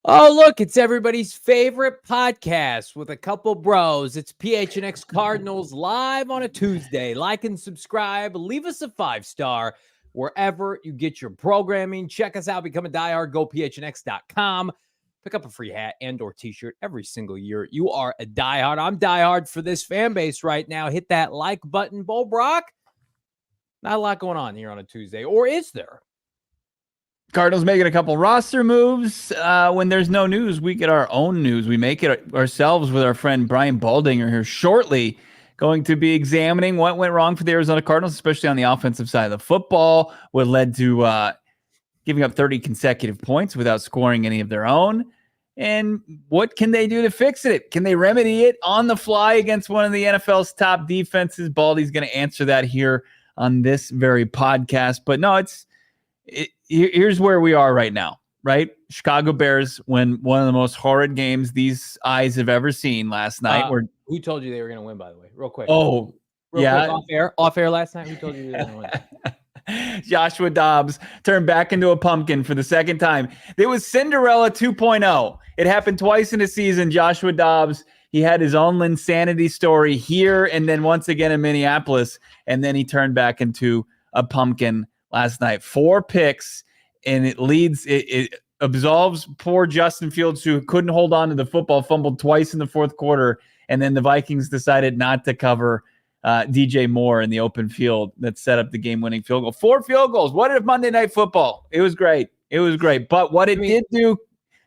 Oh, look, it's everybody's favorite podcast with a couple bros. It's PHNX Cardinals live on a Tuesday. Like and subscribe. Leave us a 5-star wherever you get your programming. Check us out. Become a diehard. Go PHNX.com. Pick up a free hat and or t-shirt every single year. You are a diehard. I'm diehard for this fan base right now. Hit that like button, Bo Brock. Not a lot going on here on a Tuesday. Or is there? Cardinals making a couple roster moves. When there's no news, we get our own news. We make it ourselves with our friend Brian Baldinger here shortly, going to be examining what went wrong for the Arizona Cardinals, especially on the offensive side of the football, what led to giving up 30 consecutive points without scoring any of their own. And what can they do to fix it? Can they remedy it on the fly against one of the NFL's top defenses? Baldy's going to answer that here on this very podcast. But no, here's where we are right now, right? Chicago Bears win one of the most horrid games these eyes have ever seen last night. Who told you they were going to win, by the way? Real quick. Real quick, off air last night. Who told you they were going to win? Joshua Dobbs turned back into a pumpkin for the second time. It was Cinderella 2.0. It happened twice in a season. Joshua Dobbs, he had his own insanity story here and then once again in Minneapolis, and then he turned back into a pumpkin last night. 4 picks, and it absolves poor Justin Fields, who couldn't hold on to the football, fumbled twice in the fourth quarter, and then the Vikings decided not to cover DJ Moore in the open field that set up the game-winning field goal. 4 field goals. What if Monday Night Football? It was great. But what it did do,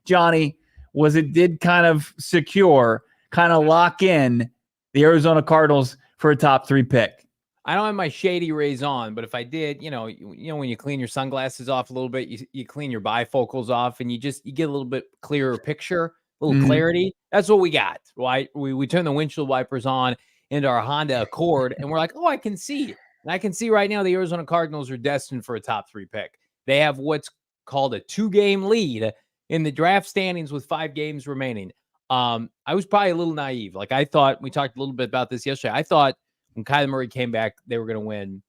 Johnny, was it did kind of secure, kind of lock in the Arizona Cardinals for a top 3 pick. I don't have my shady rays on, but if I did, you know, when you clean your sunglasses off a little bit, you clean your bifocals off, and you get a little bit clearer picture, a little clarity. That's what we got, right? We turn the windshield wipers on into our Honda Accord, and we're like, oh, I can see. And I can see right now the Arizona Cardinals are destined for a top 3 pick. They have what's called a 2-game lead in the draft standings with 5 games remaining. I was probably a little naive. Like, I thought, we talked a little bit about this yesterday. I thought when Kyler Murray came back, they were going to win.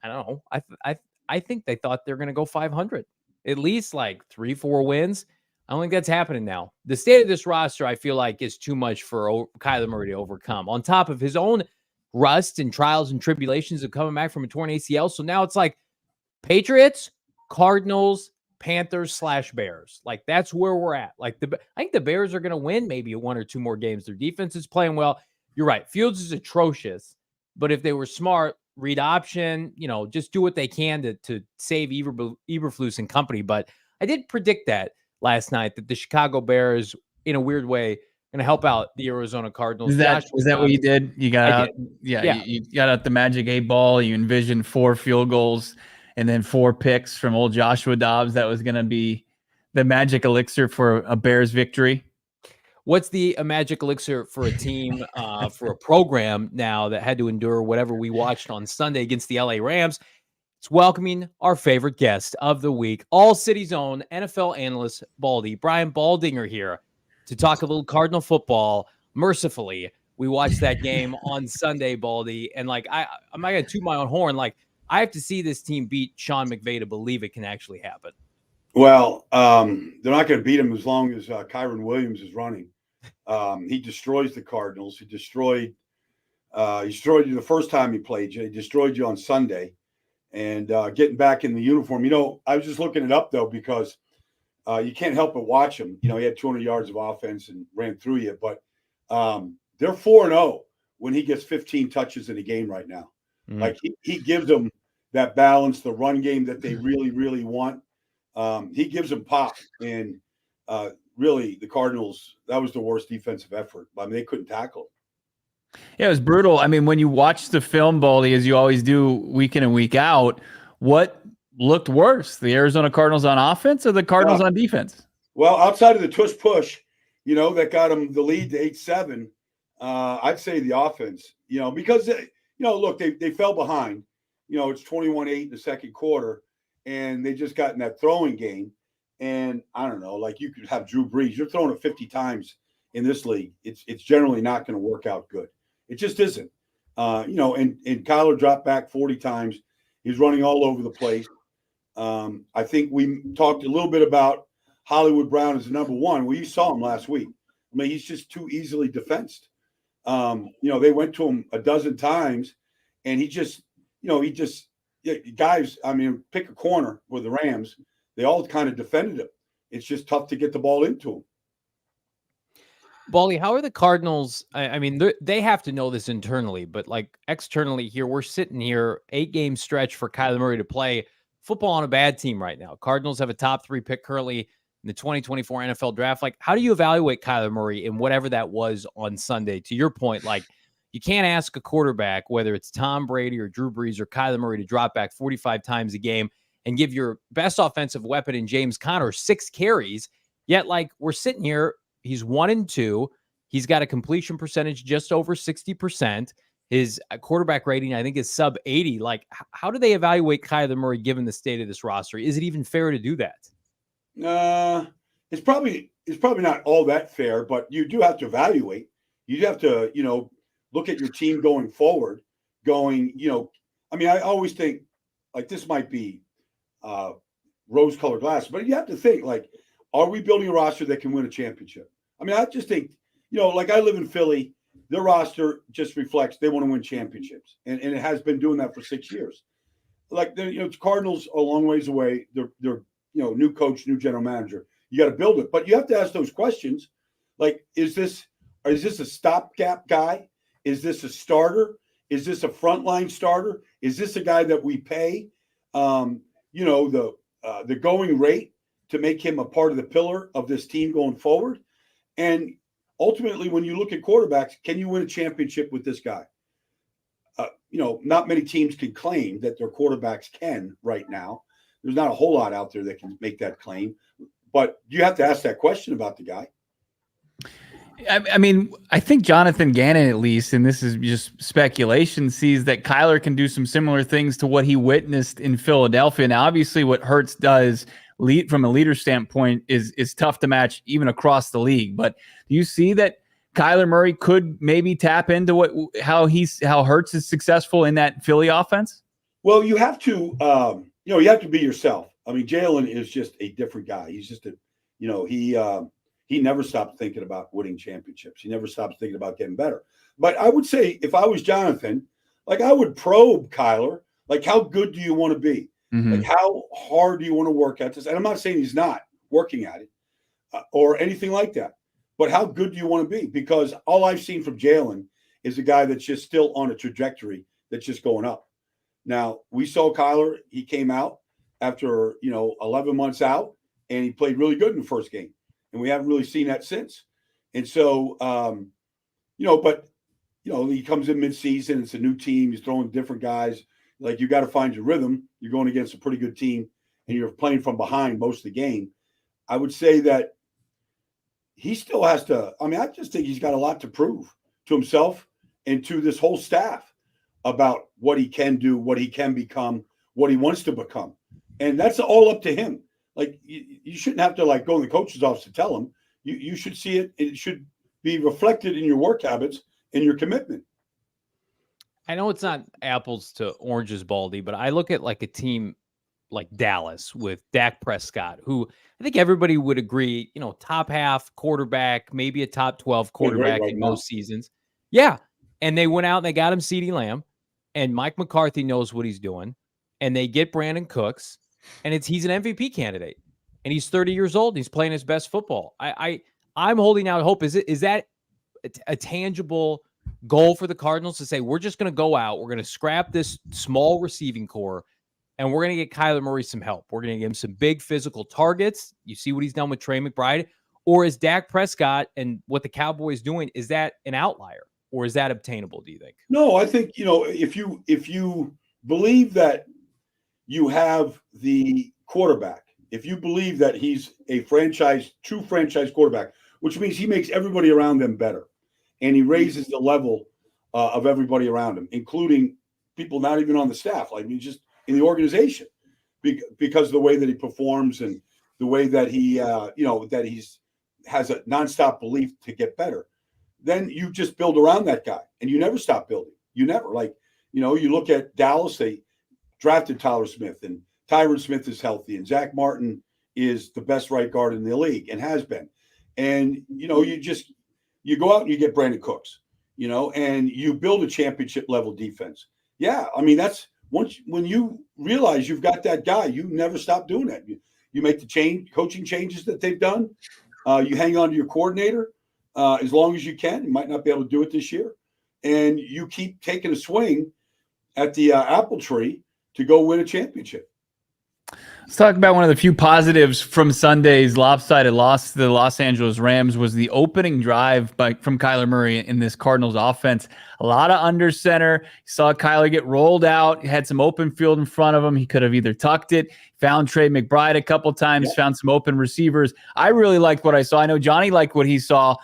I don't know. I think they thought they were going to go 500, at least like 3-4 wins. I don't think that's happening now. The state of this roster, I feel like, is too much for Kyler Murray to overcome, on top of his own rust and trials and tribulations of coming back from a torn ACL. So now it's like Patriots, Cardinals, Panthers / Bears. Like, that's where we're at. Like, I think the Bears are going to win maybe 1 or 2 more games. Their defense is playing well. You're right. Fields is atrocious. But if they were smart, read option, just do what they can to save Eberflus and company. But I did predict that last night, that the Chicago Bears, in a weird way, going to help out the Arizona Cardinals. Is that what you did? You got out? Yeah. You got out the magic 8 ball. You envisioned 4 field goals and then 4 picks from old Joshua Dobbs. That was going to be the magic elixir for a Bears victory. What's the magic elixir for a team, for a program now that had to endure whatever we watched on Sunday against the LA Rams? It's welcoming our favorite guest of the week, AllCity's own NFL analyst, Baldy. Brian Baldinger here to talk a little Cardinal football. Mercifully, we watched that game on Sunday, Baldy, and I'm not going to toot my own horn. Like, I have to see this team beat Sean McVay to believe it can actually happen. Well, they're not going to beat him as long as Kyron Williams is running. He destroys the Cardinals. He destroyed you the first time he played you. He destroyed you on Sunday. And getting back in the uniform, I was just looking it up, though, because you can't help but watch him. He had 200 yards of offense and ran through you. But they're 4-0 when he gets 15 touches in a game right now. Mm-hmm. Like, he gives them that balance, the run game that they really, really want. He gives them pop. And really, the Cardinals, that was the worst defensive effort. I mean, they couldn't tackle. Yeah, it was brutal. I mean, when you watch the film, Baldy, as you always do week in and week out, what looked worse, the Arizona Cardinals on offense or the Cardinals on defense? Well, outside of the tush push, that got them the lead to 8-7, I'd say the offense, because, look, they fell behind. It's 21-8 in the second quarter, and they just got in that throwing game. And I don't know, like you could have Drew Brees. You're throwing it 50 times in this league. It's generally not going to work out good. It just isn't. And Kyler dropped back 40 times. He's running all over the place. I think we talked a little bit about Hollywood Brown as the number one. Well, you saw him last week. I mean, he's just too easily defensed. They went to him a dozen times, and guys, I mean, pick a corner with the Rams. They all kind of defended him. It's just tough to get the ball into him. Baldy, how are the Cardinals? I mean, they have to know this internally, but like externally here, we're sitting here 8-game stretch for Kyler Murray to play football on a bad team right now. Cardinals have a top 3 pick currently in the 2024 NFL draft. Like, how do you evaluate Kyler Murray in whatever that was on Sunday? To your point, like, you can't ask a quarterback, whether it's Tom Brady or Drew Brees or Kyler Murray, to drop back 45 times a game and give your best offensive weapon in James Conner 6 carries. Yet, like, we're sitting here, he's 1-2. He's got a completion percentage just over 60%. His quarterback rating, I think, is sub 80. Like, how do they evaluate Kyler Murray given the state of this roster? Is it even fair to do that? It's probably not all that fair, but you do have to evaluate. You have to, look at your team going forward. I always think like this might be rose-colored glasses, but you have to think like, are we building a roster that can win a championship? I mean, I just think, like I live in Philly, their roster just reflects they want to win championships, and it has been doing that for 6 years. Like the Cardinals are a long ways away. They're new coach, new general manager. You got to build it, but you have to ask those questions. Like, is this a stopgap guy? Is this a starter? Is this a frontline starter? Is this a guy that we pay, the going rate to make him a part of the pillar of this team going forward? And ultimately, when you look at quarterbacks, can you win a championship with this guy? Not many teams can claim that their quarterbacks can right now. There's not a whole lot out there that can make that claim, but you have to ask that question about the guy. I mean, I think Jonathan Gannon, at least, and this is just speculation, sees that Kyler can do some similar things to what he witnessed in Philadelphia. Now, obviously, what Hurts does from a leader standpoint is tough to match even across the league. But do you see that Kyler Murray could maybe tap into how Hurts is successful in that Philly offense? Well, you have to, you have to be yourself. I mean, Jalen is just a different guy. He's just he never stopped thinking about winning championships. He never stopped thinking about getting better. But I would say if I was Jonathan, like I would probe Kyler, like how good do you want to be? Mm-hmm. Like how hard do you want to work at this? And I'm not saying he's not working at it or anything like that. But how good do you want to be? Because all I've seen from Jalen is a guy that's just still on a trajectory that's just going up. Now, we saw Kyler. He came out after, 11 months out, and he played really good in the first game. And we haven't really seen that since. And so, he comes in midseason. It's a new team. He's throwing different guys. Like, you got to find your rhythm. You're going against a pretty good team, and you're playing from behind most of the game. I would say that he still has to – I just think he's got a lot to prove to himself and to this whole staff about what he can do, what he can become, what he wants to become. And that's all up to him. Like, you shouldn't have to, go in the coach's office to tell him. You should see it. It should be reflected in your work habits and your commitment. I know it's not apples to oranges, Baldy, but I look at, a team like Dallas with Dak Prescott, who I think everybody would agree, top half quarterback, maybe a top 12 quarterback in most seasons. Yeah. And they went out and they got him CeeDee Lamb, and Mike McCarthy knows what he's doing, and they get Brandon Cooks, and he's an MVP candidate, and he's 30 years old. And he's playing his best football. I'm holding out hope. Is that a tangible goal for the Cardinals to say, we're just going to go out, we're going to scrap this small receiving core, and we're going to get Kyler Murray some help. We're going to give him some big physical targets. You see what he's done with Trey McBride, or is Dak Prescott and what the Cowboys doing, is that an outlier? or is that obtainable, do you think? No, I think, if you believe that you have the quarterback, if you believe that he's a true franchise quarterback, which means he makes everybody around them better, and he raises the level of everybody around him, including people not even on the staff, like just in the organization, because of the way that he performs and the way that he, that has a nonstop belief to get better. Then you just build around that guy, and you never stop building. You never, you look at Dallas, they drafted Tyler Smith, and Tyron Smith is healthy, and Zach Martin is the best right guard in the league and has been. And, you go out and you get Brandon Cooks, and you build a championship level defense. Yeah. I mean, that's when you realize you've got that guy, you never stop doing that. You make the coaching changes that they've done. You hang on to your coordinator as long as you can. You might not be able to do it this year. And you keep taking a swing at the apple tree to go win a championship. Let's talk about one of the few positives from Sunday's lopsided loss to the Los Angeles Rams was the opening drive from Kyler Murray in this Cardinals offense. A lot of under center. You saw Kyler get rolled out. He had some open field in front of him. He could have either tucked it, found Trey McBride a couple times, found some open receivers. I really liked what I saw. I know Johnny liked what he saw.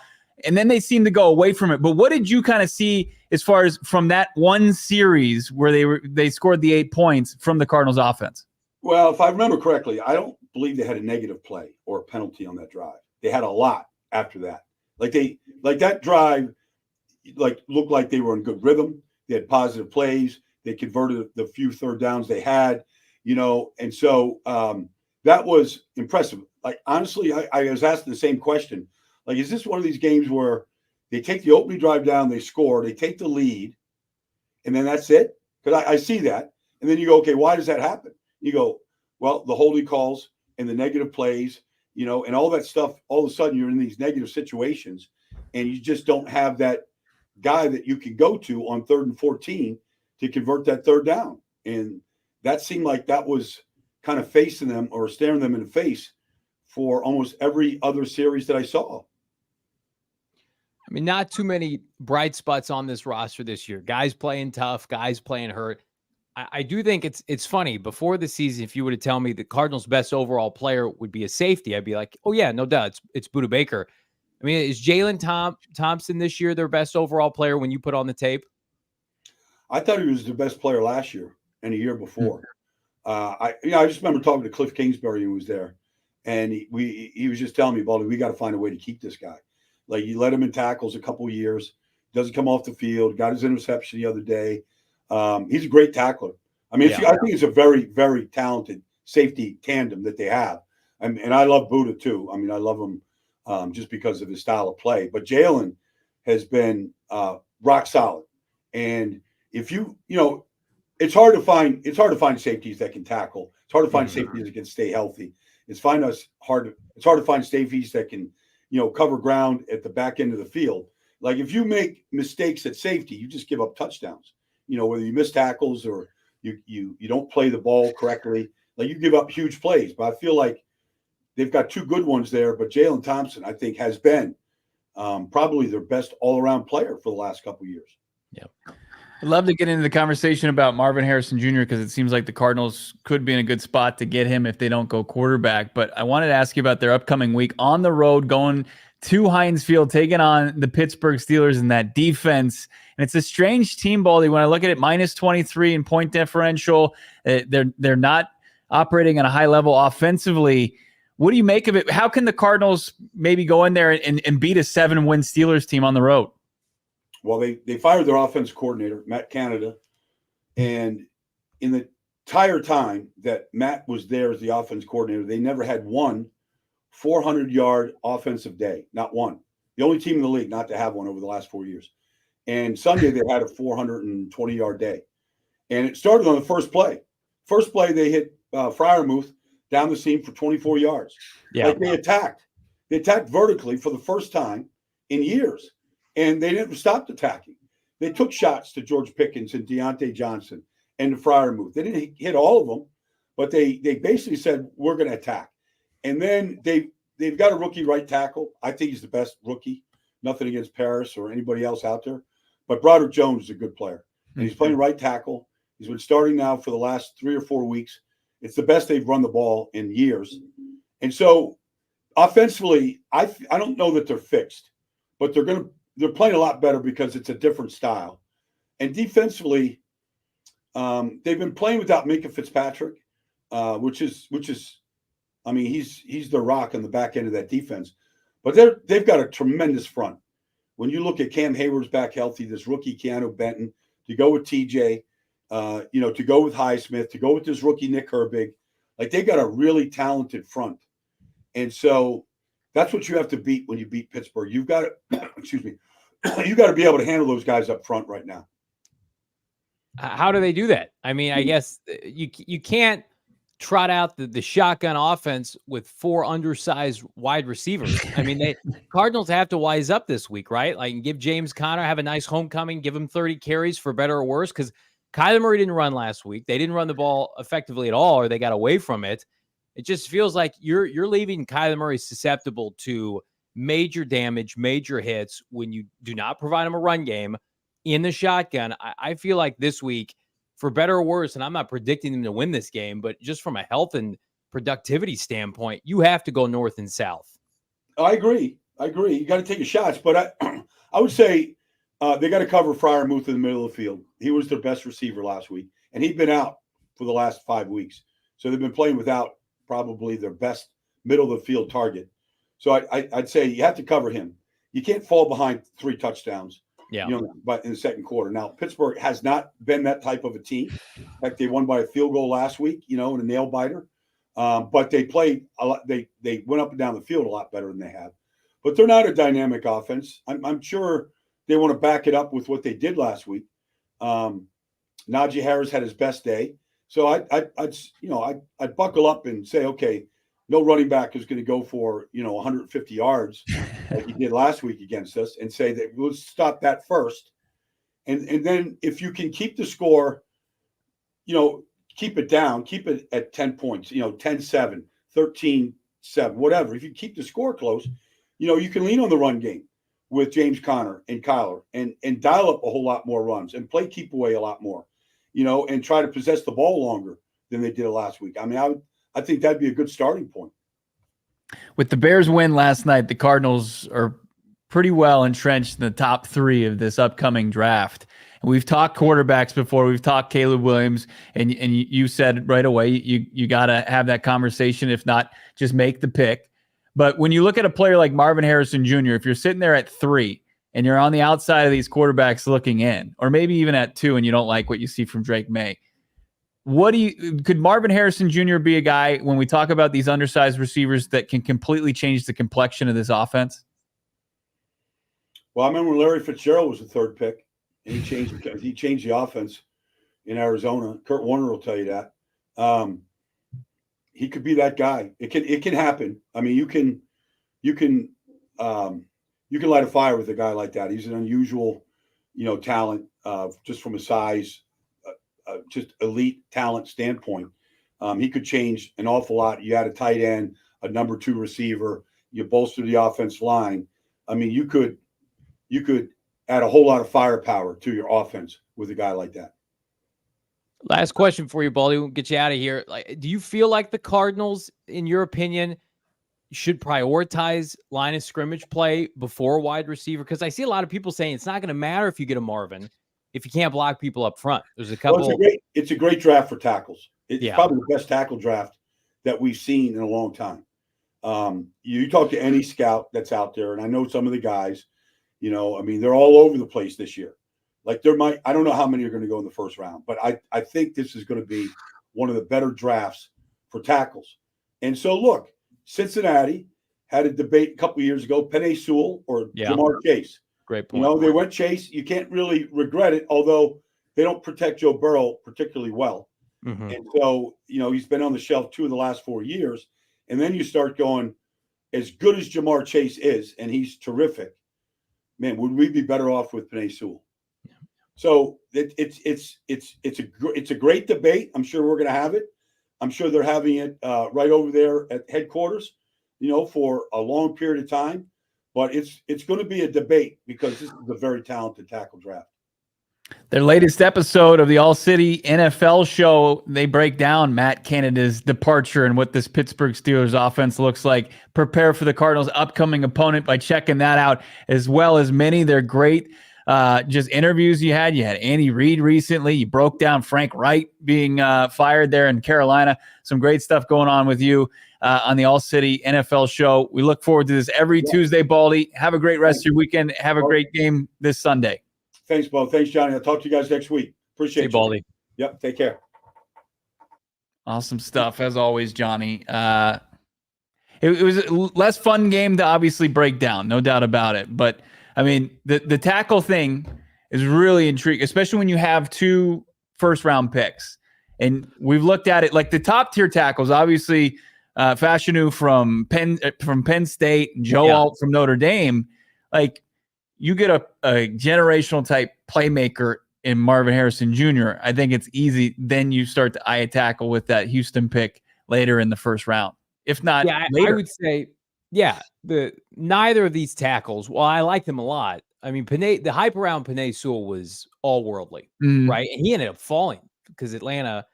And then they seemed to go away from it. But what did you kind of see as far as from that one series where they scored the 8 points from the Cardinals offense? Well, if I remember correctly, I don't believe they had a negative play or a penalty on that drive. They had a lot after that. That drive, looked like they were in good rhythm. They had positive plays. They converted the few third downs they had, and so that was impressive. Honestly, I was asking the same question. Is this one of these games where they take the opening drive down, they score, they take the lead, and then that's it? Because I see that. And then you go, okay, why does that happen? You go, well, the holding calls and the negative plays, and all that stuff, all of a sudden you're in these negative situations and you just don't have that guy that you can go to on 3rd and 14 to convert that third down. And that seemed like that was kind of facing them or staring them in the face for almost every other series that I saw. I mean, not too many bright spots on this roster this year. Guys playing tough, guys playing hurt. I do think it's funny. Before the season, if you were to tell me the Cardinals' best overall player would be a safety, I'd be like, oh, yeah, no doubt. It's Budda Baker. I mean, is Jalen Thompson this year their best overall player when you put on the tape? I thought he was the best player last year and the year before. I just remember talking to Cliff Kingsbury, who was there, and he was just telling me, Baldy, we got to find a way to keep this guy. You let him in tackles a couple of years, doesn't come off the field, got his interception the other day. He's a great tackler. I mean, I think it's a very, very talented safety tandem that they have. And I love Budda too. I mean, I love him just because of his style of play. But Jalen has been rock solid. And if it's hard to find safeties that can tackle. It's hard to find safeties that can stay healthy. It's hard to find safeties that can, cover ground at the back end of the field. If you make mistakes at safety, you just give up touchdowns. Whether you miss tackles or you don't play the ball correctly, you give up huge plays. But I feel like they've got two good ones there. But Jalen Thompson, I think, has been probably their best all-around player for the last couple of years. Yeah. I'd love to get into the conversation about Marvin Harrison Jr. because it seems like the Cardinals could be in a good spot to get him if they don't go quarterback. But I wanted to ask you about their upcoming week on the road, going to Heinz Field, taking on the Pittsburgh Steelers in that defense. And it's a strange team, Baldy. When I look at it, minus 23 in point differential, they're not operating at a high level offensively. What do you make of it? How can the Cardinals maybe go in there and beat a 7-win Steelers team on the road? Well, they fired their offensive coordinator, Matt Canada. And in the entire time that Matt was there as the offense coordinator, they never had one 400-yard offensive day. Not one. The only team in the league not to have one over the last 4 years. And Sunday they had a 420-yard day. And it started on the first play. First play, they hit Freiermuth down the seam for 24 yards. Yeah. They attacked. They attacked vertically for the first time in years. And they didn't stop attacking. They took shots to George Pickens and Deontay Johnson and the Freiermuth. They didn't hit all of them, but they basically said, we're going to attack. And then they've got a rookie right tackle. I think he's the best rookie. Nothing against Paris or anybody else out there. But Broderick Jones is a good player, and he's playing right tackle. He's been starting now for the last 3 or 4 weeks. It's the best they've run the ball in years. And so offensively, I don't know that they're fixed, but they're playing a lot better because it's a different style. And defensively, they've been playing without Minkah Fitzpatrick, which is I mean, he's the rock on the back end of that defense. But they've got a tremendous front. When you look at Cam Hayward's back healthy, this rookie Keanu Benton, to go with TJ, to go with Highsmith, to go with this rookie Nick Herbig, like they got a really talented front. And so that's what you have to beat when you beat Pittsburgh. You've got to, excuse me, you got to be able to handle those guys up front right now. How do they do that? I mean, I guess you can't trot out the shotgun offense with 4 undersized wide receivers. I mean, Cardinals have to wise up this week, right? Like, give James Conner, have a nice homecoming, give him 30 carries for better or worse, because Kyler Murray didn't run last week. They didn't run the ball effectively at all, or they got away from it. It just feels like you're leaving Kyler Murray susceptible to major damage, major hits when you do not provide him a run game in the shotgun. I feel like this week, for better or worse, and I'm not predicting them to win this game, but just from a health and productivity standpoint, you have to go north and south. I agree. You got to take your shots, but I would say they got to cover Freiermuth in the middle of the field. He was their best receiver last week, and he'd been out for the last 5 weeks. So they've been playing without probably their best middle of the field target. So I'd say you have to cover him. You can't fall behind 3 touchdowns. Yeah. But in the second quarter. Now, Pittsburgh has not been that type of a team. In fact, they won by a field goal last week, in a nail biter. But they played a lot. They went up and down the field a lot better than they have. But they're not a dynamic offense. I'm sure they want to back it up with what they did last week. Najee Harris had his best day. So I'd buckle up and say, okay, no running back is going to go for 150 yards like he did last week against us, and say that we'll stop that first, and then if you can keep the score, keep it down, keep it at 10 points, 10-7, 13-7, whatever. If you keep the score close, you can lean on the run game with James Conner and Kyler and dial up a whole lot more runs and play keep away a lot more, and try to possess the ball longer than they did last week. I mean, I think that'd be a good starting point. With the Bears win last night, the Cardinals are pretty well entrenched in the top 3 of this upcoming draft. And we've talked quarterbacks before. We've talked Caleb Williams, and you said right away you got to have that conversation, if not just make the pick. But when you look at a player like Marvin Harrison Jr., if you're sitting there at 3 and you're on the outside of these quarterbacks looking in, or maybe even at 2 and you don't like what you see from Drake Maye, could Marvin Harrison Jr. be a guy, when we talk about these undersized receivers, that can completely change the complexion of this offense? Well, I remember when Larry Fitzgerald was the 3rd pick, and he changed the offense in Arizona. Kurt Warner will tell you that. He could be that guy. It can happen. I mean, you can light a fire with a guy like that. He's an unusual, talent, just from a size. Just elite talent standpoint. He could change an awful lot. You add a tight end, a number 2 receiver, you bolster the offense line. I mean, you could add a whole lot of firepower to your offense with a guy like that. Last question for you, Baldy. We'll get you out of here. Do you feel like the Cardinals, in your opinion, should prioritize line of scrimmage play before wide receiver? Because I see a lot of people saying it's not going to matter if you get a Marvin if you can't block people up front. There's a couple. Well, it's a great draft for tackles. It's probably the best tackle draft that we've seen in a long time. You talk to any scout that's out there, and I know some of the guys, I mean, they're all over the place this year. Like I don't know how many are going to go in the first round, but I think this is going to be one of the better drafts for tackles. And so look, Cincinnati had a debate a couple of years ago, Penei Sewell or Jamar Chase. Great point. They went Chase. You can't really regret it, although they don't protect Joe Burrow particularly well. Mm-hmm. And so, he's been on the shelf 2 of the last 4 years. And then you start going, as good as Jamar Chase is, and he's terrific, man, would we be better off with Penei Sewell? Yeah. So it's a great debate. I'm sure we're going to have it. I'm sure they're having it right over there at headquarters, for a long period of time. But it's going to be a debate because this is a very talented tackle draft. Their latest episode of the AllCity NFL show, they break down Matt Canada's departure and what this Pittsburgh Steelers offense looks like. Prepare for the Cardinals' upcoming opponent by checking that out, as well as many of their great just interviews you had. You had Andy Reid recently. You broke down Frank Wright being fired there in Carolina. Some great stuff going on with you on the AllCity NFL show. We look forward to this every Tuesday, Baldy. Have a great rest of your weekend. Have a great game this Sunday. Thanks, Bo. Thanks, Johnny. I'll talk to you guys next week. Appreciate you. Baldy. Yep. Take care. Awesome stuff, as always, Johnny. It was a less fun game to obviously break down, no doubt about it. But, I mean, the tackle thing is really intriguing, especially when you have 2 first-round picks. And we've looked at it like the top-tier tackles, obviously, Fashanu from Penn State, and Joe Alt from Notre Dame. Like, you get a generational type playmaker in Marvin Harrison Jr., I think it's easy. Then you start to eye a tackle with that Houston pick later in the first round. If not later. I would say, neither of these tackles, well, I like them a lot. I mean, the hype around Penei Sewell was all worldly, right? And he ended up falling because Atlanta,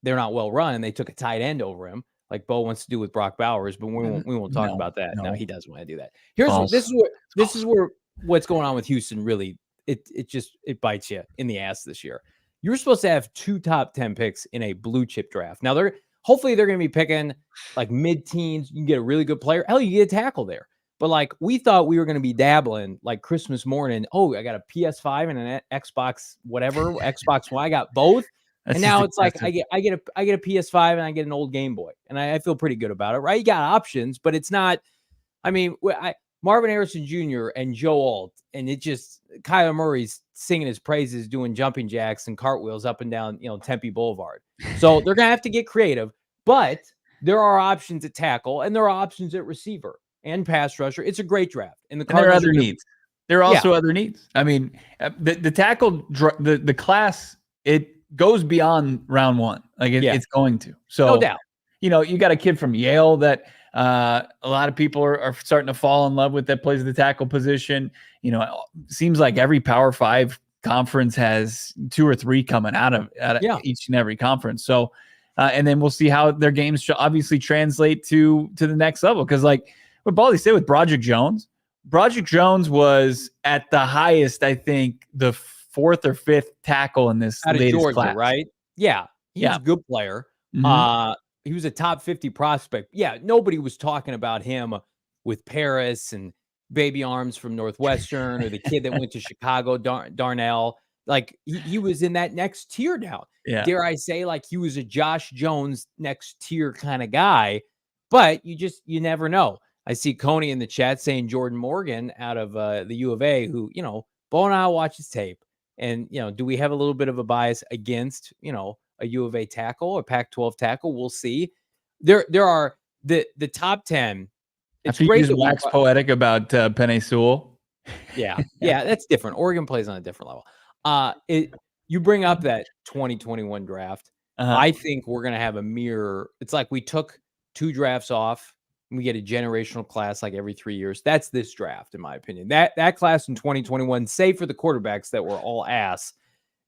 they're not well run, and they took a tight end over him, like Bo wants to do with Brock Bowers, but we won't talk about that. No, he doesn't want to do that. This is where what's going on with Houston really, it bites you in the ass this year. You're supposed to have 2 top 10 picks in a blue chip draft. Now hopefully they're going to be picking like mid-teens. You can get a really good player. Hell, you get a tackle there. But like we thought we were going to be dabbling like Christmas morning. Oh, I got a PS5 and an Xbox, whatever, Xbox One. I got both. And now it's like I get a PS5 and I get an old Game Boy. And I feel pretty good about it, right? You got options, but it's not, I mean, Marvin Harrison Jr. and Joe Alt, and Kyler Murray's singing his praises, doing jumping jacks and cartwheels up and down, Tempe Boulevard. So they're going to have to get creative, but there are options at tackle and there are options at receiver and pass rusher. It's a great draft. And there are other needs. There are also other needs. I mean, the tackle, the class, it goes beyond round 1. Like it's going to. So, no doubt. You got a kid from Yale that a lot of people are starting to fall in love with that plays the tackle position. It seems like every Power 5 conference has 2 or 3 coming out of each and every conference. So, and then we'll see how their games obviously translate to the next level. Because like what Baldy said with Broderick Jones was at the highest, I think, the 4th or 5th tackle in this out of latest Georgia, class. right? Yeah, he's a good player. He was a top 50 prospect. Yeah, nobody was talking about him with Paris and Baby Arms from Northwestern or the kid that went to Chicago, Darnell. Like he was in that next tier now. Yeah. Dare I say, like he was a Josh Jones next tier kind of guy, but you never know. I see Coney in the chat saying Jordan Morgan out of the U of A, who, Bo and I watch his tape. And, do we have a little bit of a bias against, a U of A tackle, a Pac-12 tackle? We'll see. There are the top 10. It's great to wax poetic about Penei Sewell. Yeah, that's different. Oregon plays on a different level. You bring up that 2021 draft. I think we're gonna have a mirror. It's like we took 2 drafts off. And we get a generational class like every 3 years. That's this draft, in my opinion. That class in 2021, save for the quarterbacks that were all ass,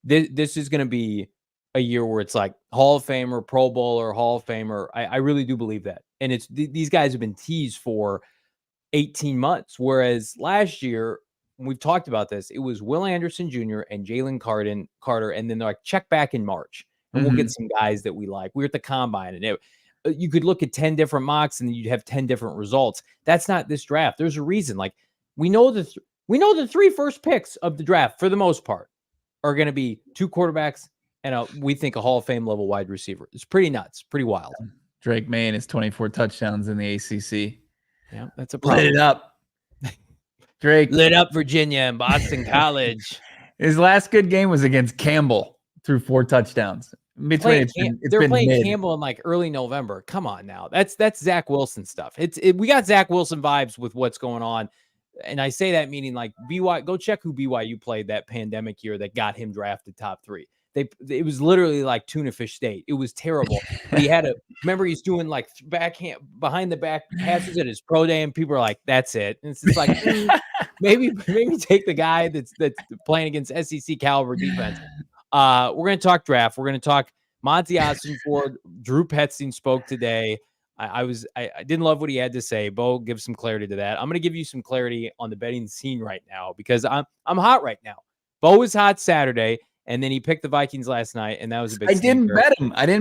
this is going to be a year where it's like Hall of Famer, Pro Bowler, Hall of Famer. I really do believe that. And it's these guys have been teased for 18 months. Whereas last year, when we've talked about this, it was Will Anderson Jr. and Jalen Carter. And then they're like, check back in March. And we'll get some guys that we like. We were at the combine and you could look at 10 different mocks and you'd have 10 different results. That's not this draft. There's a reason. Like we know the 3 first picks of the draft for the most part are going to be 2 quarterbacks and we think a Hall of Fame level wide receiver. It's pretty nuts, pretty wild. Drake Maye and his 24 touchdowns in the ACC. Yeah, that's a problem. Lit it up. Drake lit up Virginia and Boston College. His last good game was against Campbell, threw 4 touchdowns. They're playing Campbell in like early November. Come on now. That's Zach Wilson stuff. We got Zach Wilson vibes with what's going on. And I say that meaning like BYU, go check who BYU played that pandemic year that got him drafted top 3. it was literally like tuna fish state. It was terrible. But he had remember he's doing like backhand behind the back passes at his pro day, and people are like, "That's it." And it's just like maybe take the guy that's playing against SEC caliber defense. We're gonna talk draft. We're gonna talk Monti Ossenfort. Drew Petzing spoke today. I didn't love what he had to say. Bo, give some clarity to that. I'm going to give you some clarity on the betting scene right now because I'm hot right now. Bo was hot Saturday, and then he picked the Vikings last night, and that was a big. I didn't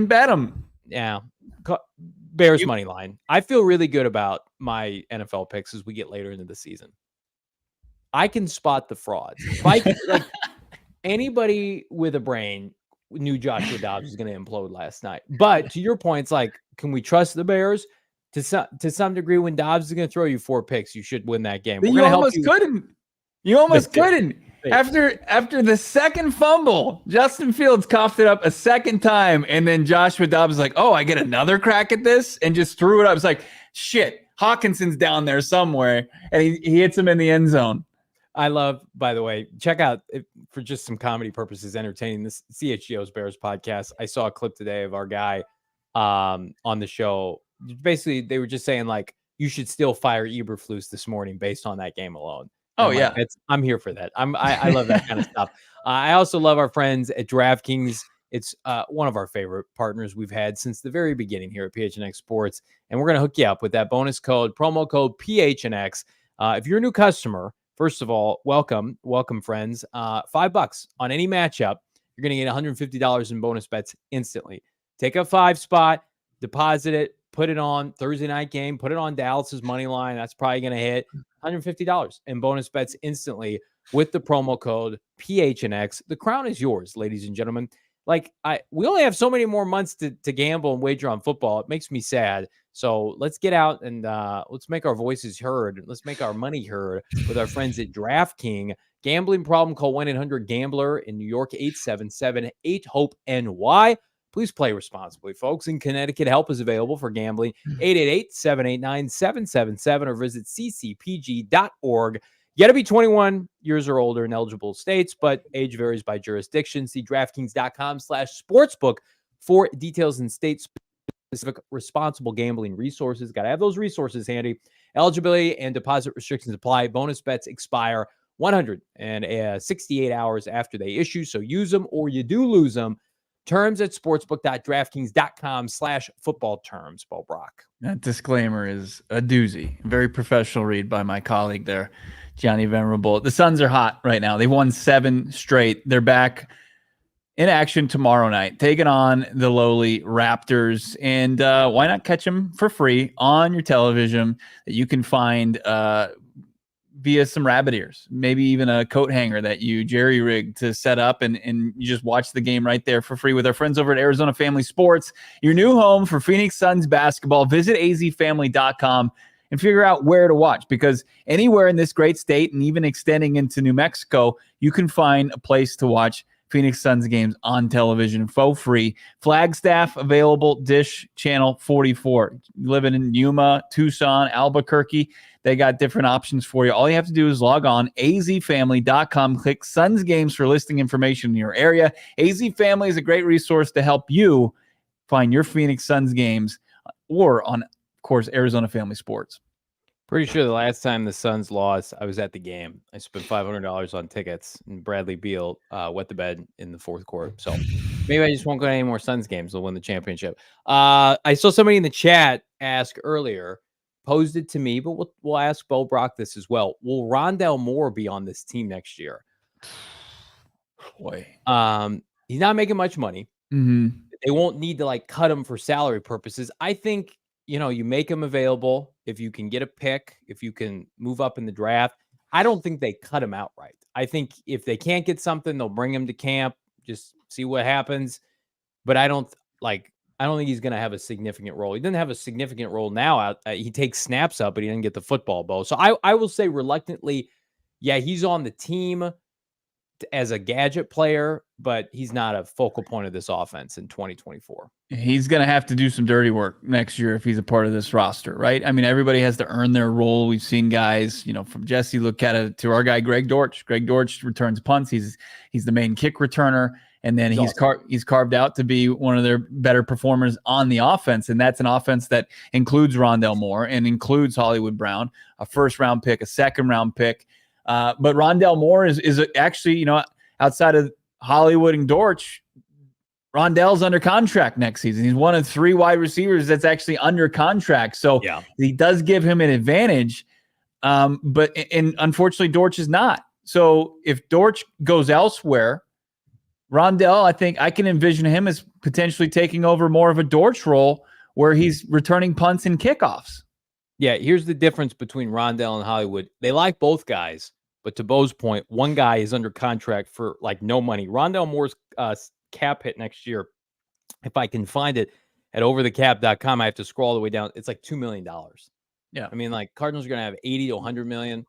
bet him. Yeah, Bears money line. I feel really good about my NFL picks as we get later into the season. I can spot the frauds. Vikings, like anybody with a brain knew Joshua Dobbs was going to implode last night. But to your point, it's like, can we trust the Bears? To some degree, when Dobbs is going to throw you 4 picks, you should win that game. You almost couldn't. You almost couldn't. After the second fumble, Justin Fields coughed it up a second time, and then Joshua Dobbs was like, "Oh, I get another crack at this," and just threw it up. It's like, shit, Hawkinson's down there somewhere, and he hits him in the end zone. I love, by the way, check out, for just some comedy purposes, entertaining, this CHGO's Bears podcast. I saw a clip today of our guy on the show. Basically, they were just saying, like, you should still fire Eberflus this morning based on that game alone. Oh, yeah. I'm here for that. I love that kind of stuff. I also love our friends at DraftKings. It's one of our favorite partners we've had since the very beginning here at PHNX Sports. And we're going to hook you up with that bonus code, promo code PHNX. If you're a new customer, first of all, welcome, friends. $5 on any matchup. You're going to get $150 in bonus bets instantly. Take a 5 spot, deposit it, put it on Thursday night game, put it on Dallas's money line. That's probably going to hit $150 in bonus bets instantly with the promo code PHNX. The crown is yours, ladies and gentlemen. Like, we only have so many more months to gamble and wager on football. It makes me sad. So let's get out and let's make our voices heard. Let's make our money heard with our friends at DraftKings. Gambling problem, call 1-800-GAMBLER in New York, 877-8-HOPE-NY. Please play responsibly, folks. In Connecticut, help is available for gambling, 888-789-777, or visit ccpg.org. You got to be 21 years or older in eligible states, but age varies by jurisdiction. See DraftKings.com/sportsbook for details and state-specific responsible gambling resources. Got to have those resources handy. Eligibility and deposit restrictions apply. Bonus bets expire 168 hours after they issue, so use them or you do lose them. Terms at sportsbook.draftkings.com/football terms. Bo Brock. That disclaimer is a doozy. Very professional read by my colleague there, Johnny Venerable. The Suns are hot right now. They've won 7 straight. They're back in action tomorrow night, taking on the lowly Raptors. And why not catch them for free on your television that you can find via some rabbit ears, maybe even a coat hanger that you jerry-rig to set up, and you just watch the game right there for free with our friends over at Arizona Family Sports, your new home for Phoenix Suns basketball. Visit azfamily.com and figure out where to watch, because anywhere in this great state and even extending into New Mexico, you can find a place to watch Phoenix Suns games on television for free. Flagstaff available, Dish Channel 44. Living in Yuma, Tucson, Albuquerque, they got different options for you. All you have to do is log on, azfamily.com, click Suns Games for listing information in your area. AZ Family is a great resource to help you find your Phoenix Suns games, or on, of course, Arizona Family Sports. Pretty sure the last time the Suns lost, I was at the game. I spent $500 on tickets, and Bradley Beal wet the bed in the fourth quarter. So maybe I just won't go to any more Suns games. They'll win the championship. I saw somebody in the chat ask earlier, posed it to me, but we'll ask Bo Brock this as well. Will Rondale Moore be on this team next year? Boy. He's not making much money. Mm-hmm. They won't need to cut him for salary purposes. I think, you make him available. If you can get a pick, if you can move up in the draft, I don't think they cut him outright. I think if they can't get something, they'll bring him to camp, just see what happens. But I don't think he's going to have a significant role. He doesn't have a significant role now. He takes snaps up, but he didn't get the football, Bo. So I will say reluctantly, yeah, he's on the team as a gadget player, but he's not a focal point of this offense in 2024. He's going to have to do some dirty work next year if he's a part of this roster, right? I mean, everybody has to earn their role. We've seen guys, from Jesse Lucchetta to our guy Greg Dortch. Greg Dortch returns punts. He's the main kick returner, And then he's carved out to be one of their better performers on the offense. And that's an offense that includes Rondale Moore and includes Hollywood Brown, a first-round pick, a second-round pick. But Rondale Moore is actually, outside of Hollywood and Dortch, Rondale's under contract next season. He's one of 3 wide receivers that's actually under contract. So he does give him an advantage. But unfortunately, Dortch is not. So if Dortch goes elsewhere, Rondale, I think I can envision him as potentially taking over more of a Dortch role where he's returning punts and kickoffs. Yeah, here's the difference between Rondale and Hollywood. They like both guys, but to Bo's point, one guy is under contract for like no money. Rondale Moore's cap hit next year, if I can find it at overthecap.com, I have to scroll all the way down. It's like $2 million. Yeah. I mean, like Cardinals are going to have 80 to 100 million.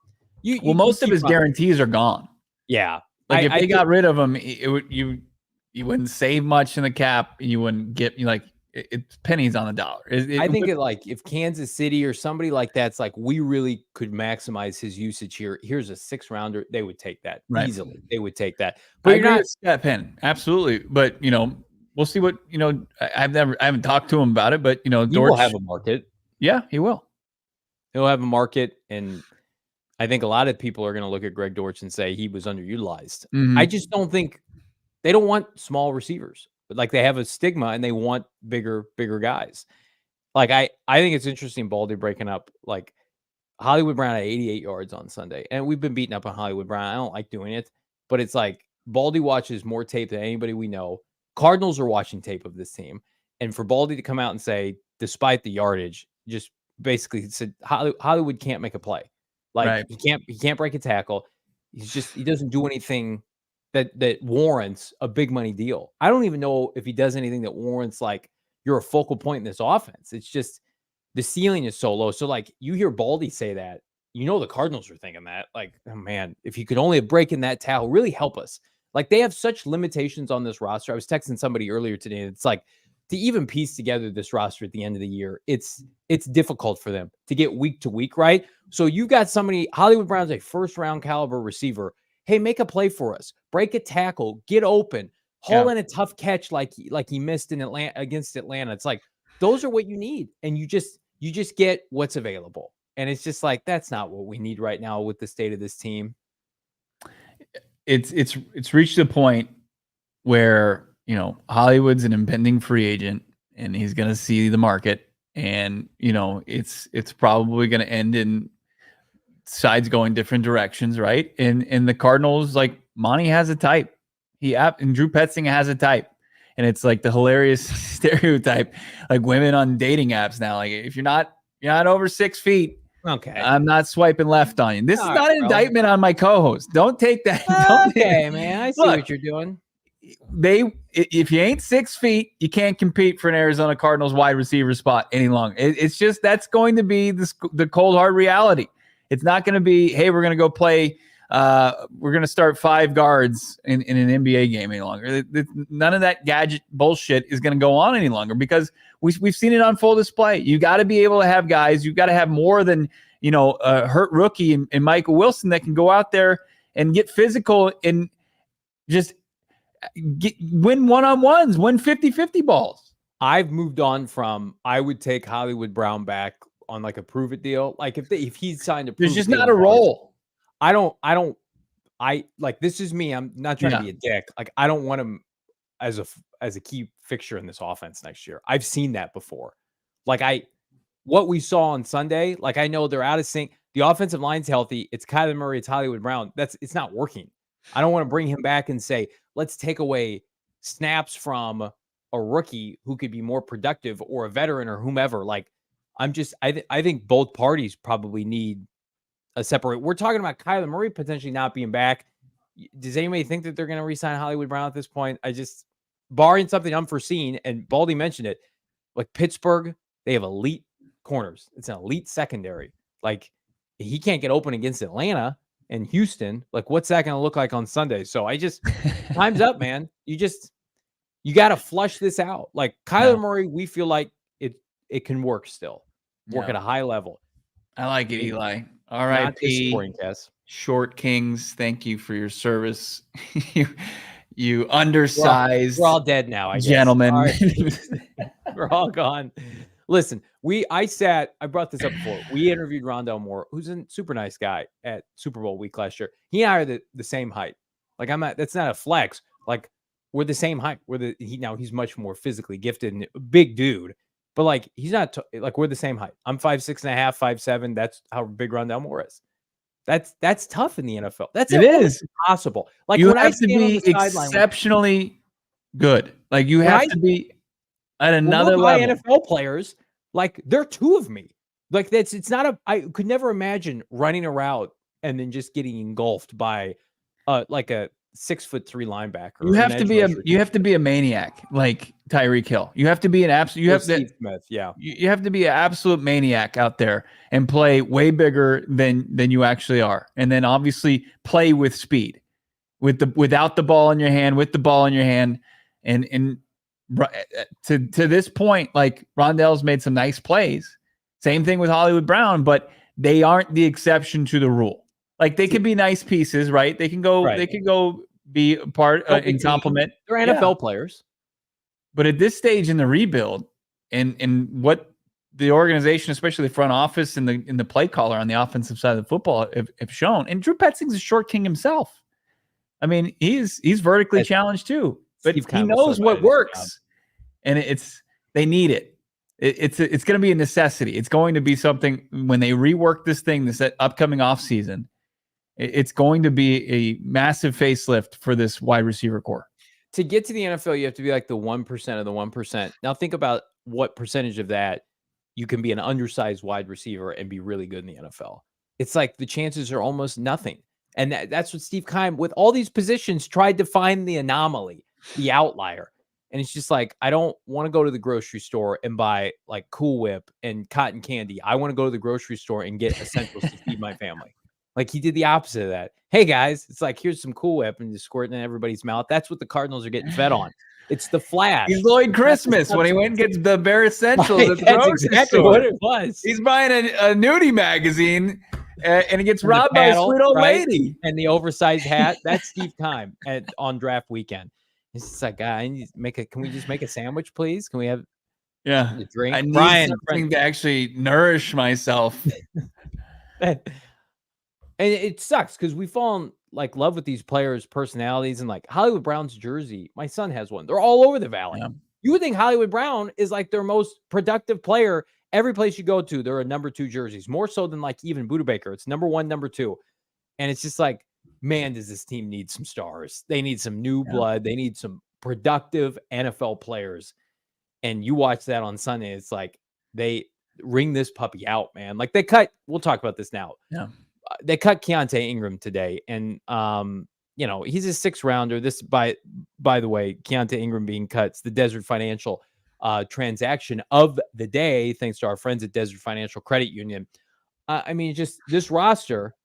Most of his guarantees are gone. Yeah. Like if they got rid of him, you wouldn't save much in the cap. You wouldn't get it's pennies on the dollar. I think if Kansas City or somebody like that's like, we really could maximize his usage here. Here's a 6th rounder. They would take that easily. They would take that. But you're not that pen. Absolutely. But we'll see what, I haven't talked to him about it, but Dortch will have a market. Yeah, he will. He'll have a market. And I think a lot of people are going to look at Greg Dortch and say he was underutilized. Mm-hmm. I just don't think they don't want small receivers, but like they have a stigma and they want bigger guys. Like I think it's interesting, Baldy breaking up like Hollywood Brown had 88 yards on Sunday, and we've been beating up on Hollywood Brown. I don't like doing it, but it's like Baldy watches more tape than anybody we know. Cardinals are watching tape of this team, and for Baldy to come out and say, despite the yardage, just basically said Hollywood can't make a play. Like he can't break a tackle. He doesn't do anything that warrants a big money deal. I don't even know if he does anything that warrants like you're a focal point in this offense. It's just the ceiling is so low. So like you hear Baldy say that, the Cardinals are thinking that like, oh man, if you could only have breaking that tackle, really help us. Like they have such limitations on this roster. I was texting somebody earlier today. And it's like to even piece together this roster at the end of the year, it's difficult for them to get week to week, right? So you got somebody, Hollywood Brown's a 1st-round caliber receiver. Hey, make a play for us. Break a tackle. Get open. Haul in a tough catch like he missed in Atlanta against Atlanta. It's like those are what you need, and you just get what's available. And it's just like that's not what we need right now with the state of this team. It's reached a point where Hollywood's an impending free agent, and he's going to see the market, and it's probably going to end in sides going different directions, right? And the Cardinals, like Monti has a type. And Drew Petzing has a type. And it's like the hilarious stereotype, like women on dating apps now. Like if you're not over 6 feet, okay, I'm not swiping left on you. This is not an indictment on my co-host. Don't take that. Okay, man. I see what you're doing. If you ain't 6 feet, you can't compete for an Arizona Cardinals wide receiver spot any longer. It's just that's going to be the cold hard reality. It's not going to be, hey, we're going to go play. We're going to start 5 guards in an NBA game any longer. None of that gadget bullshit is going to go on any longer because we've seen it on full display. You got to be able to have guys. You got to have more than a hurt rookie and Michael Wilson that can go out there and get physical and just win one-on-ones, win 50-50 balls. I've moved on from I would take Hollywood Brown back on like a prove it deal. Like if he's signed a prove there's just not a role. I like this is me. I'm not trying to be a dick. Like I don't want him as a key fixture in this offense next year. I've seen that before. Like what we saw on Sunday, like I know they're out of sync. The offensive line's healthy. It's Kyler Murray, it's Hollywood Brown. It's not working. I don't want to bring him back and say, let's take away snaps from a rookie who could be more productive or a veteran or whomever. Like I think both parties probably need a separate. We're talking about Kyler Murray potentially not being back. Does anybody think that they're going to re-sign Hollywood Brown at this point? Barring something unforeseen, and Baldy mentioned it, like Pittsburgh, they have elite corners. It's an elite secondary. Like he can't get open against Atlanta and Houston. Like what's that going to look like on Sunday? So time's up, man. You got to flush this out. Like Kyler Murray, we feel like it can work still. Work at a high level. I like it, Eli. All right, Short Kings. Thank you for your service. You undersized We're all dead now, I guess. gentlemen. All right. We're all gone. Listen, I brought this up before. We interviewed Rondale Moore, who's a super nice guy at Super Bowl week last year. He and I are the same height. Like that's not a flex. Like we're the same height. He's much more physically gifted and a big dude, but like he's not like we're the same height. I'm 5'6.5", 5'7". That's how big Rondale Moore is. That's tough in the NFL. It is impossible. Like you when have I to be exceptionally good. Like you have to be at another level. NFL players, like they're two of me. Like I could never imagine running a route and then just getting engulfed by like a 6'3" linebacker. You have to be a maniac like Tyreek Hill. You have to be an absolute Steve Smith, yeah. You have to be an absolute maniac out there and play way bigger than you actually are. And then obviously play with speed. Without the ball in your hand, with the ball in your hand. And to this point, like Rondale's made some nice plays. Same thing with Hollywood Brown, but they aren't the exception to the rule. Like they can be nice pieces, right? They can go be a part in complement. They're NFL players. But at this stage in the rebuild and what the organization, especially the front office and the play caller on the offensive side of the football have shown, and Drew Petzing's a short king himself. I mean, he's vertically challenged too, but he knows what works, and they need it. It's going to be a necessity. It's going to be something when they rework this thing, this upcoming offseason. It's going to be a massive facelift for this wide receiver core. To get to the NFL, you have to be like the 1% of the 1%. Now think about what percentage of that you can be an undersized wide receiver and be really good in the NFL. It's like the chances are almost nothing. And that's what Steve Keim, with all these positions, tried to find the anomaly, the outlier. And it's just like, I don't want to go to the grocery store and buy like Cool Whip and cotton candy. I want to go to the grocery store and get essentials to feed my family. Like he did the opposite of that. Hey guys, it's like, here's some Cool Whip and just squirting in everybody's mouth. That's what the Cardinals are getting fed on. It's the flash. He's Lloyd Christmas when he went and gets the bare essentials at the grocery exactly store. What it was. He's buying a nudie magazine and he gets robbed by a sweet old lady. And the oversized hat. That's Steve Keim on draft weekend. He's just like, I need to can we just make a sandwich, please? Can we have a drink? I need something to actually nourish myself. And it sucks because we fall in like love with these players' personalities, and like Hollywood Brown's jersey. My son has one. They're all over the valley. Yeah. You would think Hollywood Brown is like their most productive player. Every place you go to, there are number 2 jerseys, more so than like even Buda Baker. It's number 1, number 2. And it's just like, man, does this team need some stars? They need some new blood. They need some productive NFL players. And you watch that on Sunday. It's like they wring this puppy out, man. Like we'll talk about this now. Yeah. They cut Keaontay Ingram today. And, he's a 6th rounder. This, by the way, Keaontay Ingram being cut, it's the Desert Financial transaction of the day, thanks to our friends at Desert Financial Credit Union. Just this roster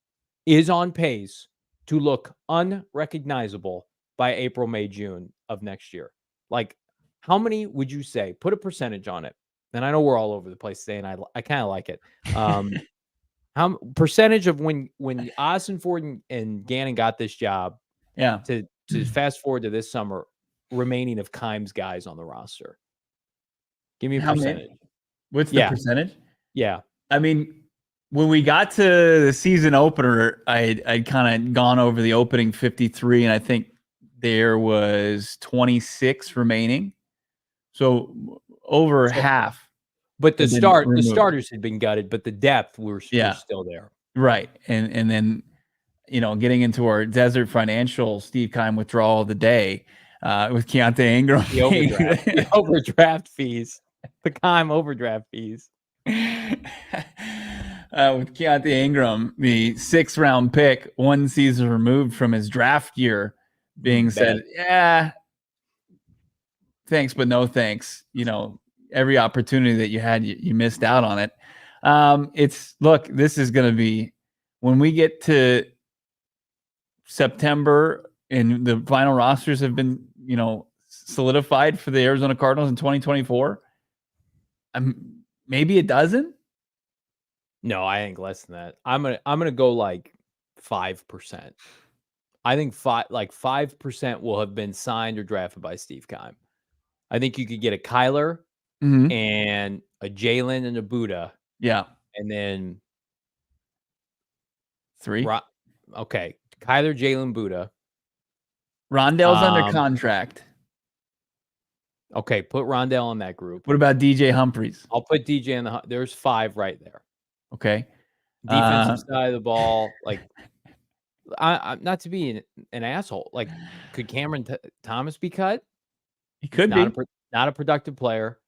is on pace to look unrecognizable by April, May, June of next year. Like, how many would you say? Put a percentage on it. And I know we're all over the place today, and I kind of like it. How percentage of when Ossenfort and Gannon got this job? Yeah. To fast forward to this summer, remaining of Keim's guys on the roster. Give me a percentage. What's the percentage? Yeah. I mean, when we got to the season opener, I'd kind of gone over the opening 53, and I think there was 26 remaining. So over half. But the starters had been gutted, but the depth were still there. Right. And then, getting into our Desert Financial Steve Keim withdrawal of the day with Keaontay Ingram. The overdraft fees. The Keim overdraft fees. With Keaontay Ingram, the 6th round pick, 1 season removed from his draft year, being said, thanks, but no thanks. Every opportunity that you had, you missed out on it. This is going to be, when we get to September and the final rosters have been, solidified for the Arizona Cardinals in 2024. Maybe a dozen. No, I think less than that. I'm gonna go like 5%. I think 5% will have been signed or drafted by Steve Keim. I think you could get a Kyler and a Jalen and a Buddha. Yeah. And then 3. Okay. Kyler, Jalen, Buddha. Rondell's under contract. Okay. Put Rondell in that group. What about DJ Humphries? I'll put DJ in there's 5 right there. Okay. Defensive side of the ball. Like, I'm not to be an asshole. Like, could Cameron Thomas be cut? He could be. Not a productive player.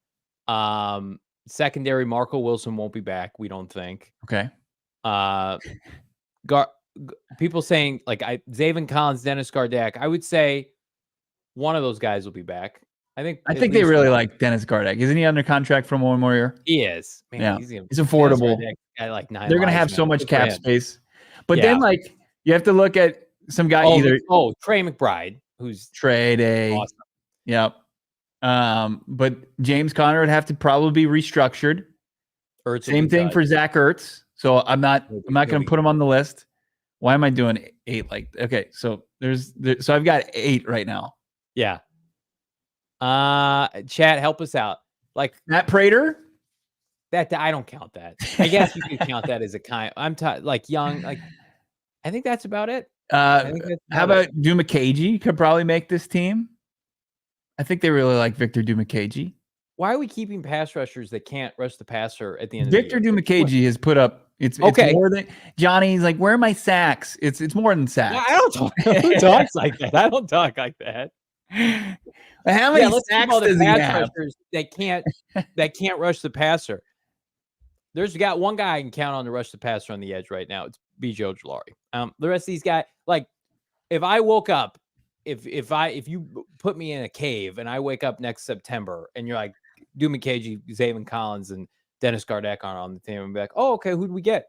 Secondary, Marco Wilson won't be back, we don't think. Okay. People saying like Zaven Collins, Dennis Gardeck. I would say one of those guys will be back. I think they really like Dennis Gardeck. Isn't he under contract for one more year? He is. Man, yeah. He's affordable. Like 9 They're going to have so much cap space. But then like you have to look at some guy Trey McBride, who's trade awesome. Yep. But James Conner would have to probably be restructured. Same thing for Zach Ertz. So I'm not going to put him on the list. Why am I doing 8? Okay, so so I've got 8 right now. Yeah. Chat, help us out. Like Matt Prater. That I don't count that. I guess you could count that as a kind. I'm like young. Like I think that's about it. How about Dumacagey? Could probably make this team. I think they really like Victor Dumacagey. Why are we keeping pass rushers that can't rush the passer at the end Victor of the year? Dumacagey has put up it's more than Johnny's like, where are my sacks? It's more than sacks. I don't talk. Who talks like that? I don't talk like that. How many sacks does he have? That can't rush the passer. There's got one guy I can count on to rush the passer on the edge right now. It's B.J. Ojulari. The rest of these guys, like if I woke up, if you put me in a cave and I wake up next September and you're like Dumacagey, Zaven Collins, and Dennis Gardeck on the team, and be like, oh, okay, who'd we get?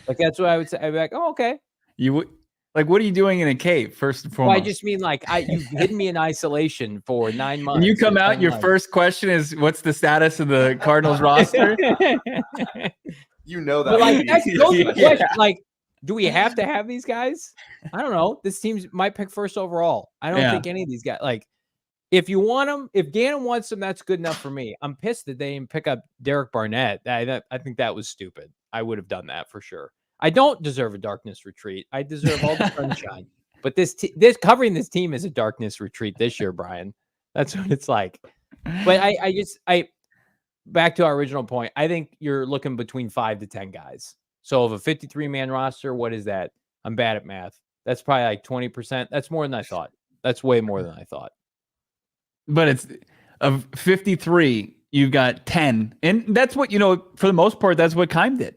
Like that's what I would say. I'd be like, oh, okay. You would like, what are you doing in a cave first and foremost? Well, I just mean like you've hidden me in isolation for 9 months. When you come out, your first question is, what's the status of the Cardinals roster? You know that. But like that's those questions. Like, do we have to have these guys? I don't know. This team might pick first overall. I don't think any of these guys. Like, if you want them, if Gannon wants them, that's good enough for me. I'm pissed that they didn't pick up Derek Barnett. I think that was stupid. I would have done that for sure. I don't deserve a darkness retreat. I deserve all the sunshine. But this covering this team is a darkness retreat this year, Brian. That's what it's like. But I back to our original point. I think you're looking between 5 to 10 guys. So of a 53-man roster, what is that? I'm bad at math. That's probably like 20%. That's more than I thought. That's way more than I thought. But it's of 53, you've got 10. And that's what, for the most part, that's what Keim did.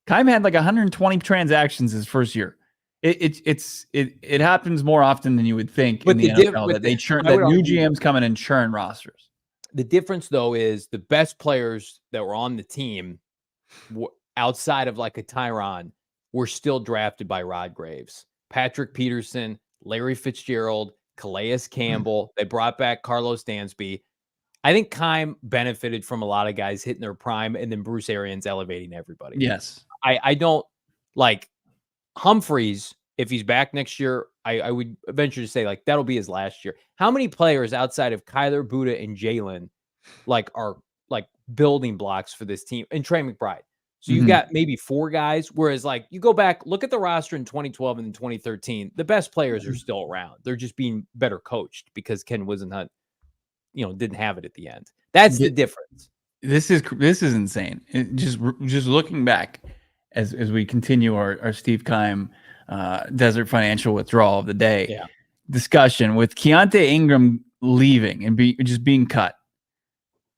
Keim had like 120 transactions his first year. It happens more often than you would think in the NFL that they churn, that new GMs come in and churn rosters. The difference, though, is the best players that were on the team outside of like a Tyron were still drafted by Rod Graves. Patrick Peterson, Larry Fitzgerald, Calais Campbell. They brought back Carlos Dansby. I think Keim benefited from a lot of guys hitting their prime and then Bruce Arians elevating everybody. Yes. I don't like Humphries. If he's back next year, I would venture to say like that'll be his last year. How many players outside of Kyler, Buddha, and Jalen are building blocks for this team? And Trey McBride. So you've got maybe 4 guys, whereas you go back, look at the roster in 2012 and 2013. The best players are still around. They're just being better coached because Ken Wisenhunt, didn't have it at the end. That's the difference. This is insane. Just looking back as we continue our Steve Keim Desert Financial withdrawal of the day discussion with Keaontay Ingram leaving and just being cut.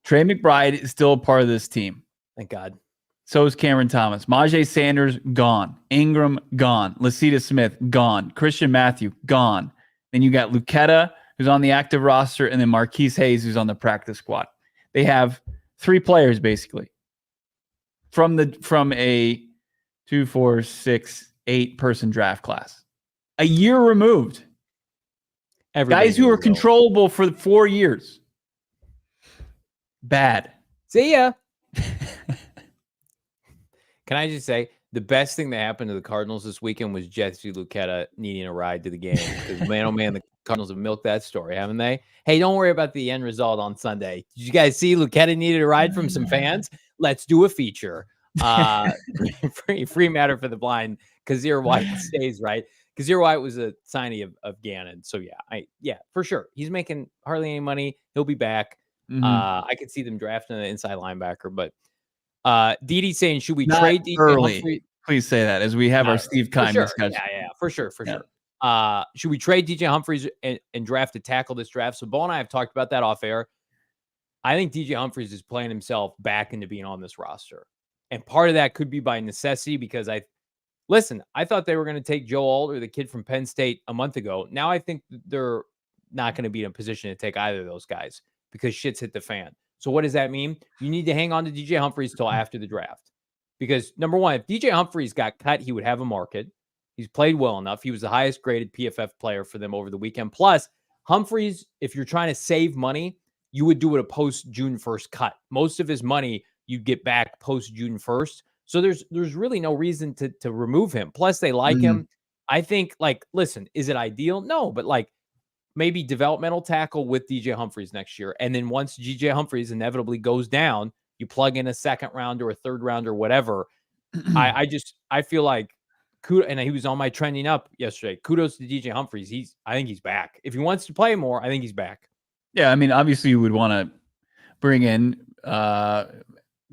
Trey McBride is still a part of this team. Thank God. So is Cameron Thomas. Majay Sanders, gone. Ingram, gone. Lasita Smith, gone. Christian Matthew, gone. Then you got Lucetta, who's on the active roster, and then Marquise Hayes, who's on the practice squad. They have 3 players, basically, from a 2, 4, 6, 8-person draft class. A year removed. Guys who are controllable for 4 years. Bad. See ya. Can I just say, The best thing that happened to the Cardinals this weekend was Jesse Luketa needing a ride to the game. Because man, oh man, the Cardinals have milked that story, haven't they? Hey, don't worry about the end result on Sunday. Did you guys see Luketa needed a ride from some fans? Let's do a feature. Free matter for the blind. Kazir White stays, right? Kazir White was a signee of Gannon. So yeah, for sure. He's making hardly any money. He'll be back. I could see them drafting an inside linebacker, but Didi saying, should we trade DJ Humphries? Please say that as we have our Steve Keim discussion. Yeah, for sure. Should we trade DJ Humphries and draft a tackle this draft? So Bo and I have talked about that off air. I think DJ Humphries is playing himself back into being on this roster. And part of that could be by necessity because I thought they were going to take Joe Alt, the kid from Penn State, a month ago. Now I think they're not going to be in a position to take either of those guys because shit's hit the fan. So what does that mean? You need to hang on to DJ Humphries till after the draft. Because number one, if DJ Humphries got cut, he would have a market. He's played well enough. He was the highest graded PFF player for them over the weekend. Plus, Humphries, if you're trying to save money, you would do it a post June 1st cut. Most of his money you'd get back post June 1st. So there's really no reason to remove him. Plus, they like him. I think, listen, is it ideal? No, but maybe developmental tackle with DJ Humphries next year. And then once DJ Humphries inevitably goes down, you plug in a second round or a third round or whatever. I feel like and he was on my trending up yesterday. Kudos to DJ Humphries. I think he's back. If he wants to play more, I think he's back. Yeah. I mean, obviously you would want to bring in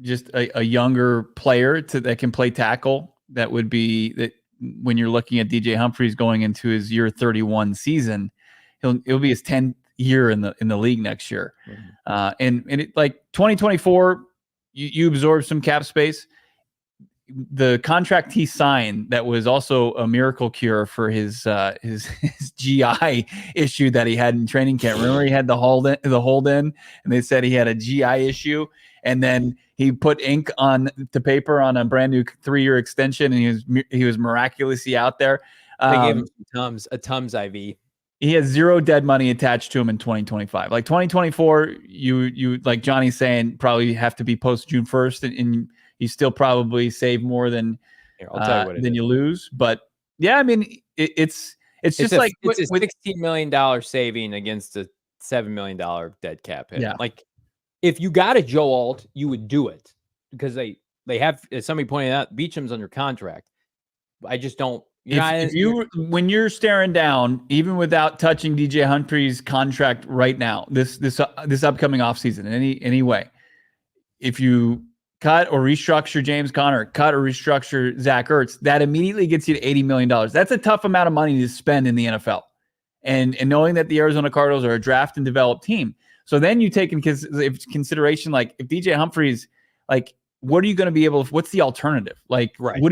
just a younger player that can play tackle. That would be that when you're looking at DJ Humphries going into his year 31 season, it'll be his 10th year in the league next year. And it 2024, you absorb some cap space. The contract he signed that was also a miracle cure for his GI issue that he had in training camp. Remember, he had the hold in, and they said he had a GI issue, and then he put ink to paper on a brand new 3-year extension, and he was miraculously out there. They gave him a Tums IV. He has zero dead money attached to him in 2025. 2024, you like Johnny's saying, probably have to be post June 1st, and you still probably save more than you lose. But yeah, I mean, it's just it's a $16 million saving against a $7 million dead cap hit. Yeah. If you got a Joe Alt, you would do it because they have, as somebody pointed out, Beacham's under contract. I just don't. When you're staring down, even without touching DJ Humphries' contract right now, this upcoming offseason in any way, if you cut or restructure James Conner, cut or restructure Zach Ertz, that immediately gets you to $80 million. That's a tough amount of money to spend in the NFL. And knowing that the Arizona Cardinals are a draft and develop team. So then you take in consideration, if DJ Humphries, what are you going to be able to, what's the alternative? Right. What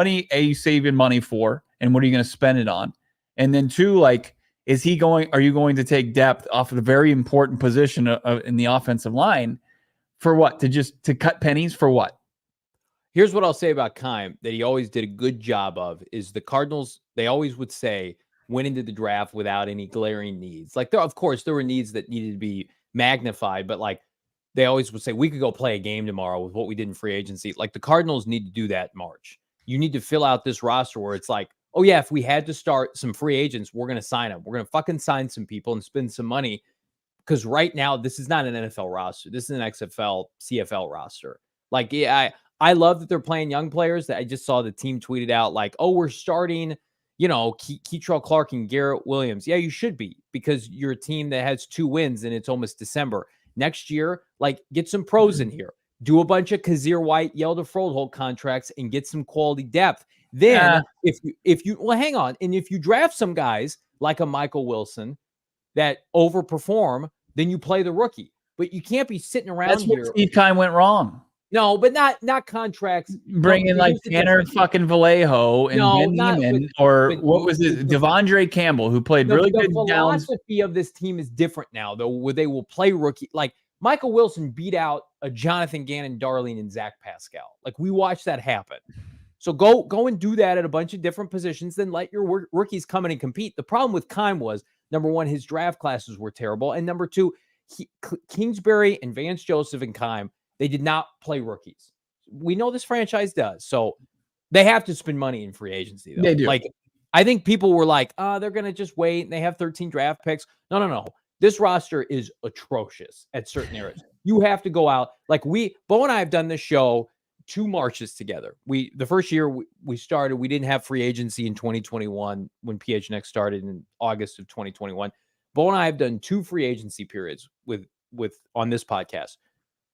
are you saving money for? And what are you going to spend it on? And then two, are you going to take depth off of the very important position in the offensive line for what? To cut pennies for what? Here's what I'll say about Keim that he always did a good job of is the Cardinals, they always would say, went into the draft without any glaring needs. Of course, there were needs that needed to be magnified, but they always would say, we could go play a game tomorrow with what we did in free agency. The Cardinals need to do that in March. You need to fill out this roster where it's oh yeah, if we had to start some free agents, we're going to sign them. We're going to fucking sign some people and spend some money. Because right now, this is not an NFL roster. This is an XFL, CFL roster. I love that they're playing young players. That I just saw the team tweeted out we're starting, Keitrell Clark and Garrett Williams. Yeah, you should be because you're a team that has 2 wins and it's almost December. Next year, get some pros in here. Do a bunch of Kazir White, Yelda Froldholt contracts and get some quality depth. Then if you hang on. And if you draft some guys like a Michael Wilson that overperform, then you play the rookie. But you can't be sitting around That's here. That's where Steve Keim went wrong. No, but not contracts. Bring in Tanner fucking Vallejo and Ben Neiman, what was it? Devondre Campbell, who played really good downs. The philosophy of this team is different now, though, where they will play rookie. Michael Wilson beat out a Jonathan Gannon, Darlene, and Zach Pascal. We watched that happen. So go and do that at a bunch of different positions. Then let your rookies come in and compete. The problem with Keim was, number one, his draft classes were terrible. And number two, Kingsbury and Vance Joseph and Keim, they did not play rookies. We know this franchise does. So They have to spend money in free agency, though. They do. Like, I think people were like, oh, they're going to just wait, and they have 13 draft picks. No. This roster is atrocious at certain areas. You have to go out. Like, Bo and I have done this show 2 Marches together. The first year we started, we didn't have free agency in 2021 when PHNX started in August of 2021. Bo and I have done 2 free agency periods with on this podcast.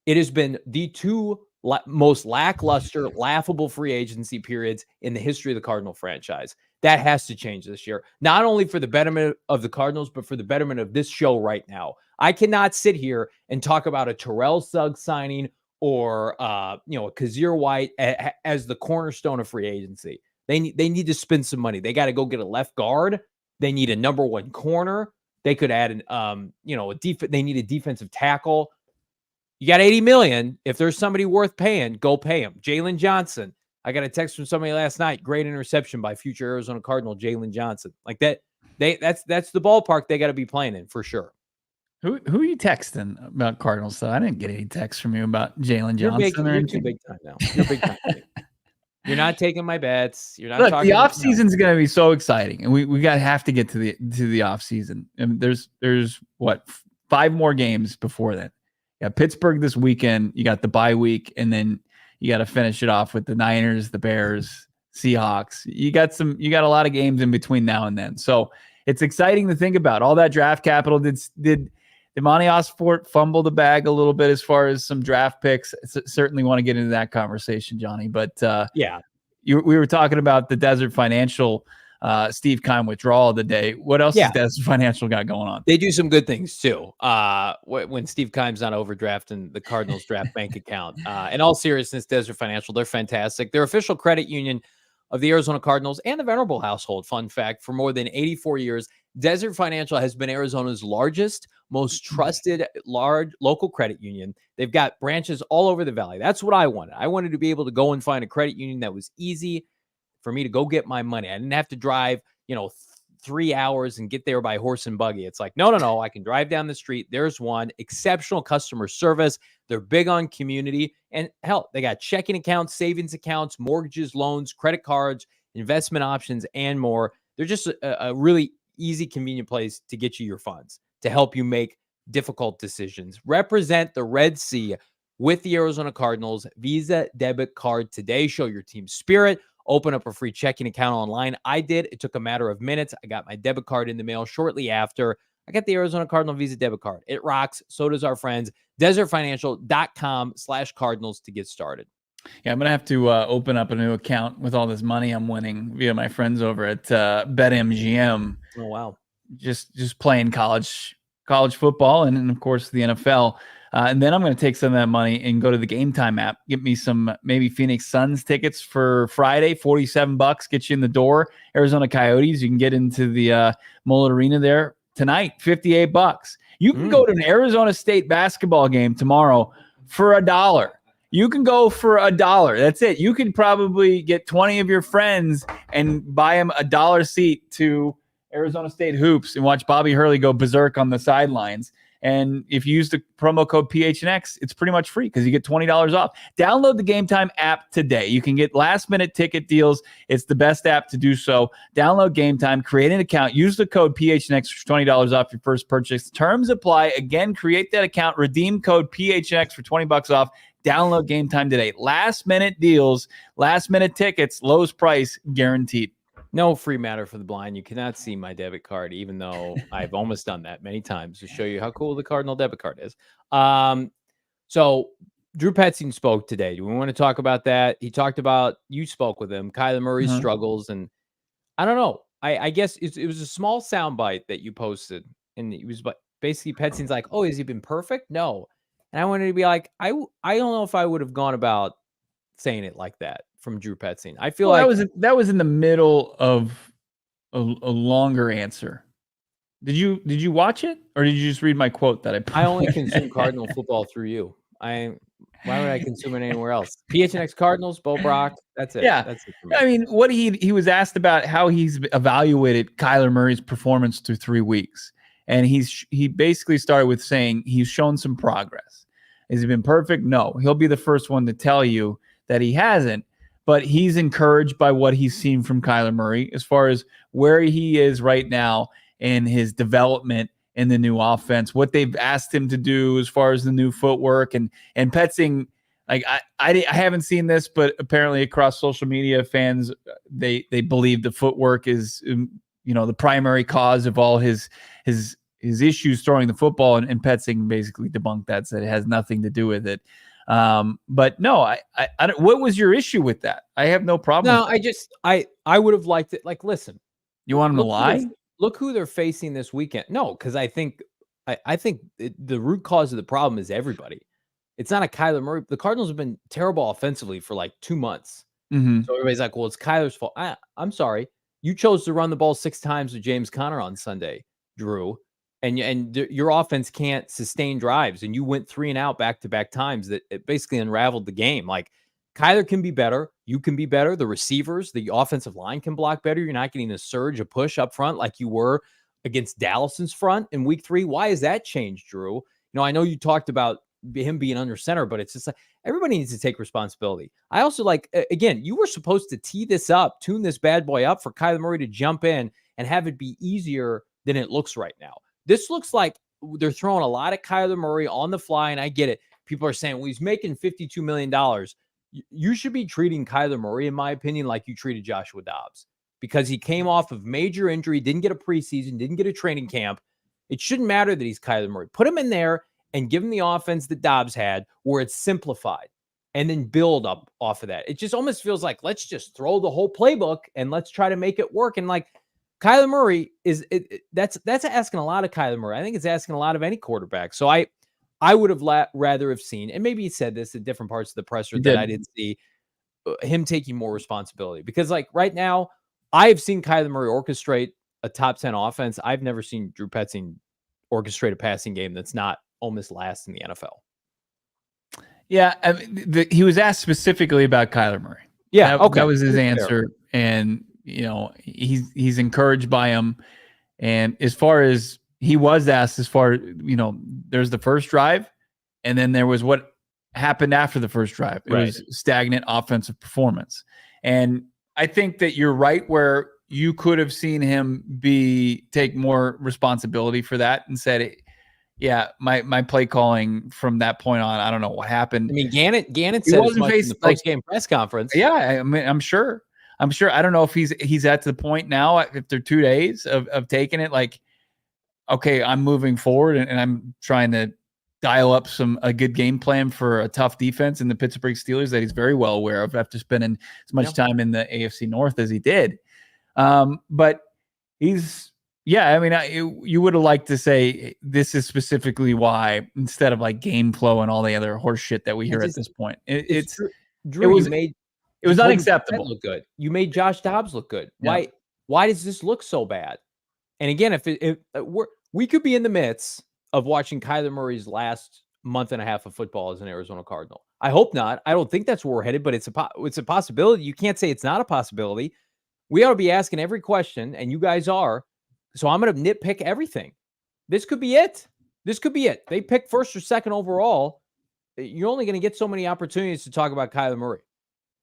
It has been the 2 most lackluster, laughable free agency periods in the history of the Cardinal franchise. That has to change this year, not only for the betterment of the Cardinals, but for the betterment of this show right now. I cannot sit here and talk about a Terrell Suggs signing or a Kazir White as the cornerstone of free agency. They need to spend some money. They got to go get a left guard. They need a number 1 corner. They could add they need a defensive tackle. You got $80 million. If there's somebody worth paying, go pay him. Jalen Johnson. I got a text from somebody last night. Great interception by future Arizona Cardinal Jalen Johnson. Like that. That's the ballpark they got to be playing in for sure. Who are you texting about Cardinals though? I didn't get any texts from you about Jalen Johnson. You're too big time now. You're big time. You're not taking my bets. You're not. Look, talking the off season is going to be so exciting, and we have to get to the off season. And there's what 5 more games before that. You got Pittsburgh this weekend. You got the bye week, and then you got to finish it off with the Niners, the Bears, Seahawks. You got a lot of games in between now and then. So it's exciting to think about. All that draft capital did Monti Ossenfort fumble the bag a little bit as far as some draft picks? Certainly want to get into that conversation, Johnny. But yeah, we were talking about the Desert Financial Steve Keim withdrawal of the day. What else has Desert Financial got going on? They do some good things too. When Steve Keim's not overdrafting the Cardinals draft bank account. In all seriousness, Desert Financial, they're fantastic. They're official credit union of the Arizona Cardinals and the Venerable household. Fun fact, for more than 84 years, Desert Financial has been Arizona's largest, most trusted, large local credit union. They've got branches all over the valley. That's what I wanted. I wanted to be able to go and find a credit union that was easy for me to go get my money. I didn't have to drive, 3 hours and get there by horse and buggy. It's like, no. I can drive down the street. There's one. Exceptional customer service. They're big on community. And hell, they got checking accounts, savings accounts, mortgages, loans, credit cards, investment options, and more. They're just a really easy, convenient place to get you your funds, to help you make difficult decisions. Represent the Red Sea with the Arizona Cardinals Visa debit card today. Show your team spirit. Open up a free checking account online. I did. It took a matter of minutes. I got my debit card in the mail shortly after. I got the Arizona Cardinal Visa debit card. It rocks. So does our friends. DesertFinancial.com/Cardinals to get started. Yeah, I'm going to have to open up a new account with all this money I'm winning via my friends over at BetMGM. Oh, wow. Just playing college football and of course, the NFL. And then I'm going to take some of that money and go to the Game Time app, get me some maybe Phoenix Suns tickets for Friday, $47, get you in the door. Arizona Coyotes, you can get into the Mullet Arena there tonight, $58. You can go to an Arizona State basketball game tomorrow for $1. You can go for $1. That's it. You can probably get 20 of your friends and buy them $1 seat to Arizona State hoops and watch Bobby Hurley go berserk on the sidelines. And if you use the promo code PHNX, it's pretty much free because you get $20 off. Download the Game Time app today. You can get last-minute ticket deals. It's the best app to do so. Download Game Time, create an account, use the code PHNX for $20 off your first purchase. Terms apply. Again, create that account, redeem code PHNX for $20 off. Download Game Time today. Last-minute deals, last-minute tickets, lowest price guaranteed. No free matter for the blind. You cannot see my debit card, even though I've almost done that many times to show you how cool the Cardinal debit card is. So Drew Petzing spoke today. Do we want to talk about that? You spoke with him, Kyler Murray's struggles. And I don't know. I guess it was a small soundbite that you posted. And it was basically Petzing's like, oh, has he been perfect? No. And I wanted to be like, I don't know if I would have gone about saying it like that from Drew Petzing. I feel like that was in the middle of a longer answer. Did you watch it, or did you just read my quote that I only consume Cardinal football through you. Why would I consume it anywhere else? PHNX Cardinals, Bo Brock. That's it. Yeah, that's it for me. I mean, what he was asked about how he's evaluated Kyler Murray's performance through 3 weeks, and he basically started with saying he's shown some progress. Has he been perfect? No. He'll be the first one to tell you that he hasn't. but he's encouraged by what he's seen from Kyler Murray as far as where he is right now in his development in the new offense, what they've asked him to do as far as the new footwork and Petzing. Like I haven't seen this, but apparently across social media, fans they believe the footwork is the primary cause of all his issues throwing the football, and Petzing basically debunked that, said it has nothing to do with it. But no, I don't, what was your issue with that? I have no problem. No, I would have liked it. Like, listen, you want him to lie? Look who they're facing this weekend. No, because I think the root cause of the problem is everybody. It's not a Kyler Murray. The Cardinals have been terrible offensively for like 2 months. Mm-hmm. So everybody's like, well, it's Kyler's fault. I'm sorry. You chose to run the ball 6 times with James Conner on Sunday, Drew, and your offense can't sustain drives, and you went 3 and out back-to-back times that it basically unraveled the game. Like, Kyler can be better. You can be better. The receivers, the offensive line can block better. You're not getting a surge, a push up front like you were against Dallas's front in week 3. Why has that changed, Drew? I know you talked about him being under center, but it's just like everybody needs to take responsibility. I also again, you were supposed to tee this up, tune this bad boy up for Kyler Murray to jump in and have it be easier than it looks right now. This looks like they're throwing a lot of Kyler Murray on the fly, and I get it. People are saying, well, he's making $52 million. You should be treating Kyler Murray, in my opinion, like you treated Joshua Dobbs, because he came off of major injury, didn't get a preseason, didn't get a training camp. It shouldn't matter that he's Kyler Murray. Put him in there and give him the offense that Dobbs had, where it's simplified, and then build up off of that. It just almost feels like, let's just throw the whole playbook and let's try to make it work. And like, Kyler Murray that's asking a lot of Kyler Murray. I think it's asking a lot of any quarterback. So I would have rather have seen, and maybe he said this at different parts of the presser that I didn't see, him taking more responsibility. Because like right now, I have seen Kyler Murray orchestrate a top 10 offense. I've never seen Drew Petzing orchestrate a passing game that's not almost last in the NFL. Yeah, he was asked specifically about Kyler Murray. Yeah, that was his answer, and he's encouraged by him. And as far as he was asked, there's the first drive, and then there was what happened after the first drive. It was stagnant offensive performance, and I think that you're right where you could have seen him take more responsibility for that and said, yeah, my play calling from that point on, I don't know what happened. I mean, Gannon said as much in the post-game press conference. Yeah, I mean, I'm sure. I don't know if he's at the point now after 2 days of taking it like, okay, I'm moving forward and I'm trying to dial up a good game plan for a tough defense in the Pittsburgh Steelers that he's very well aware of after spending as much time in the AFC North as he did. But he's. Yeah, I mean, you would have liked to say this is specifically why, instead of like game flow and all the other horse shit that we hear at this point. Drew, it was unacceptable. Look good. You made Josh Dobbs look good. Yeah. Why does this look so bad? And again, if we could be in the midst of watching Kyler Murray's last month and a half of football as an Arizona Cardinal. I hope not. I don't think that's where we're headed, but it's a possibility. You can't say it's not a possibility. We ought to be asking every question, and you guys are. So I'm going to nitpick everything. This could be it. They pick first or second overall. You're only going to get so many opportunities to talk about Kyler Murray.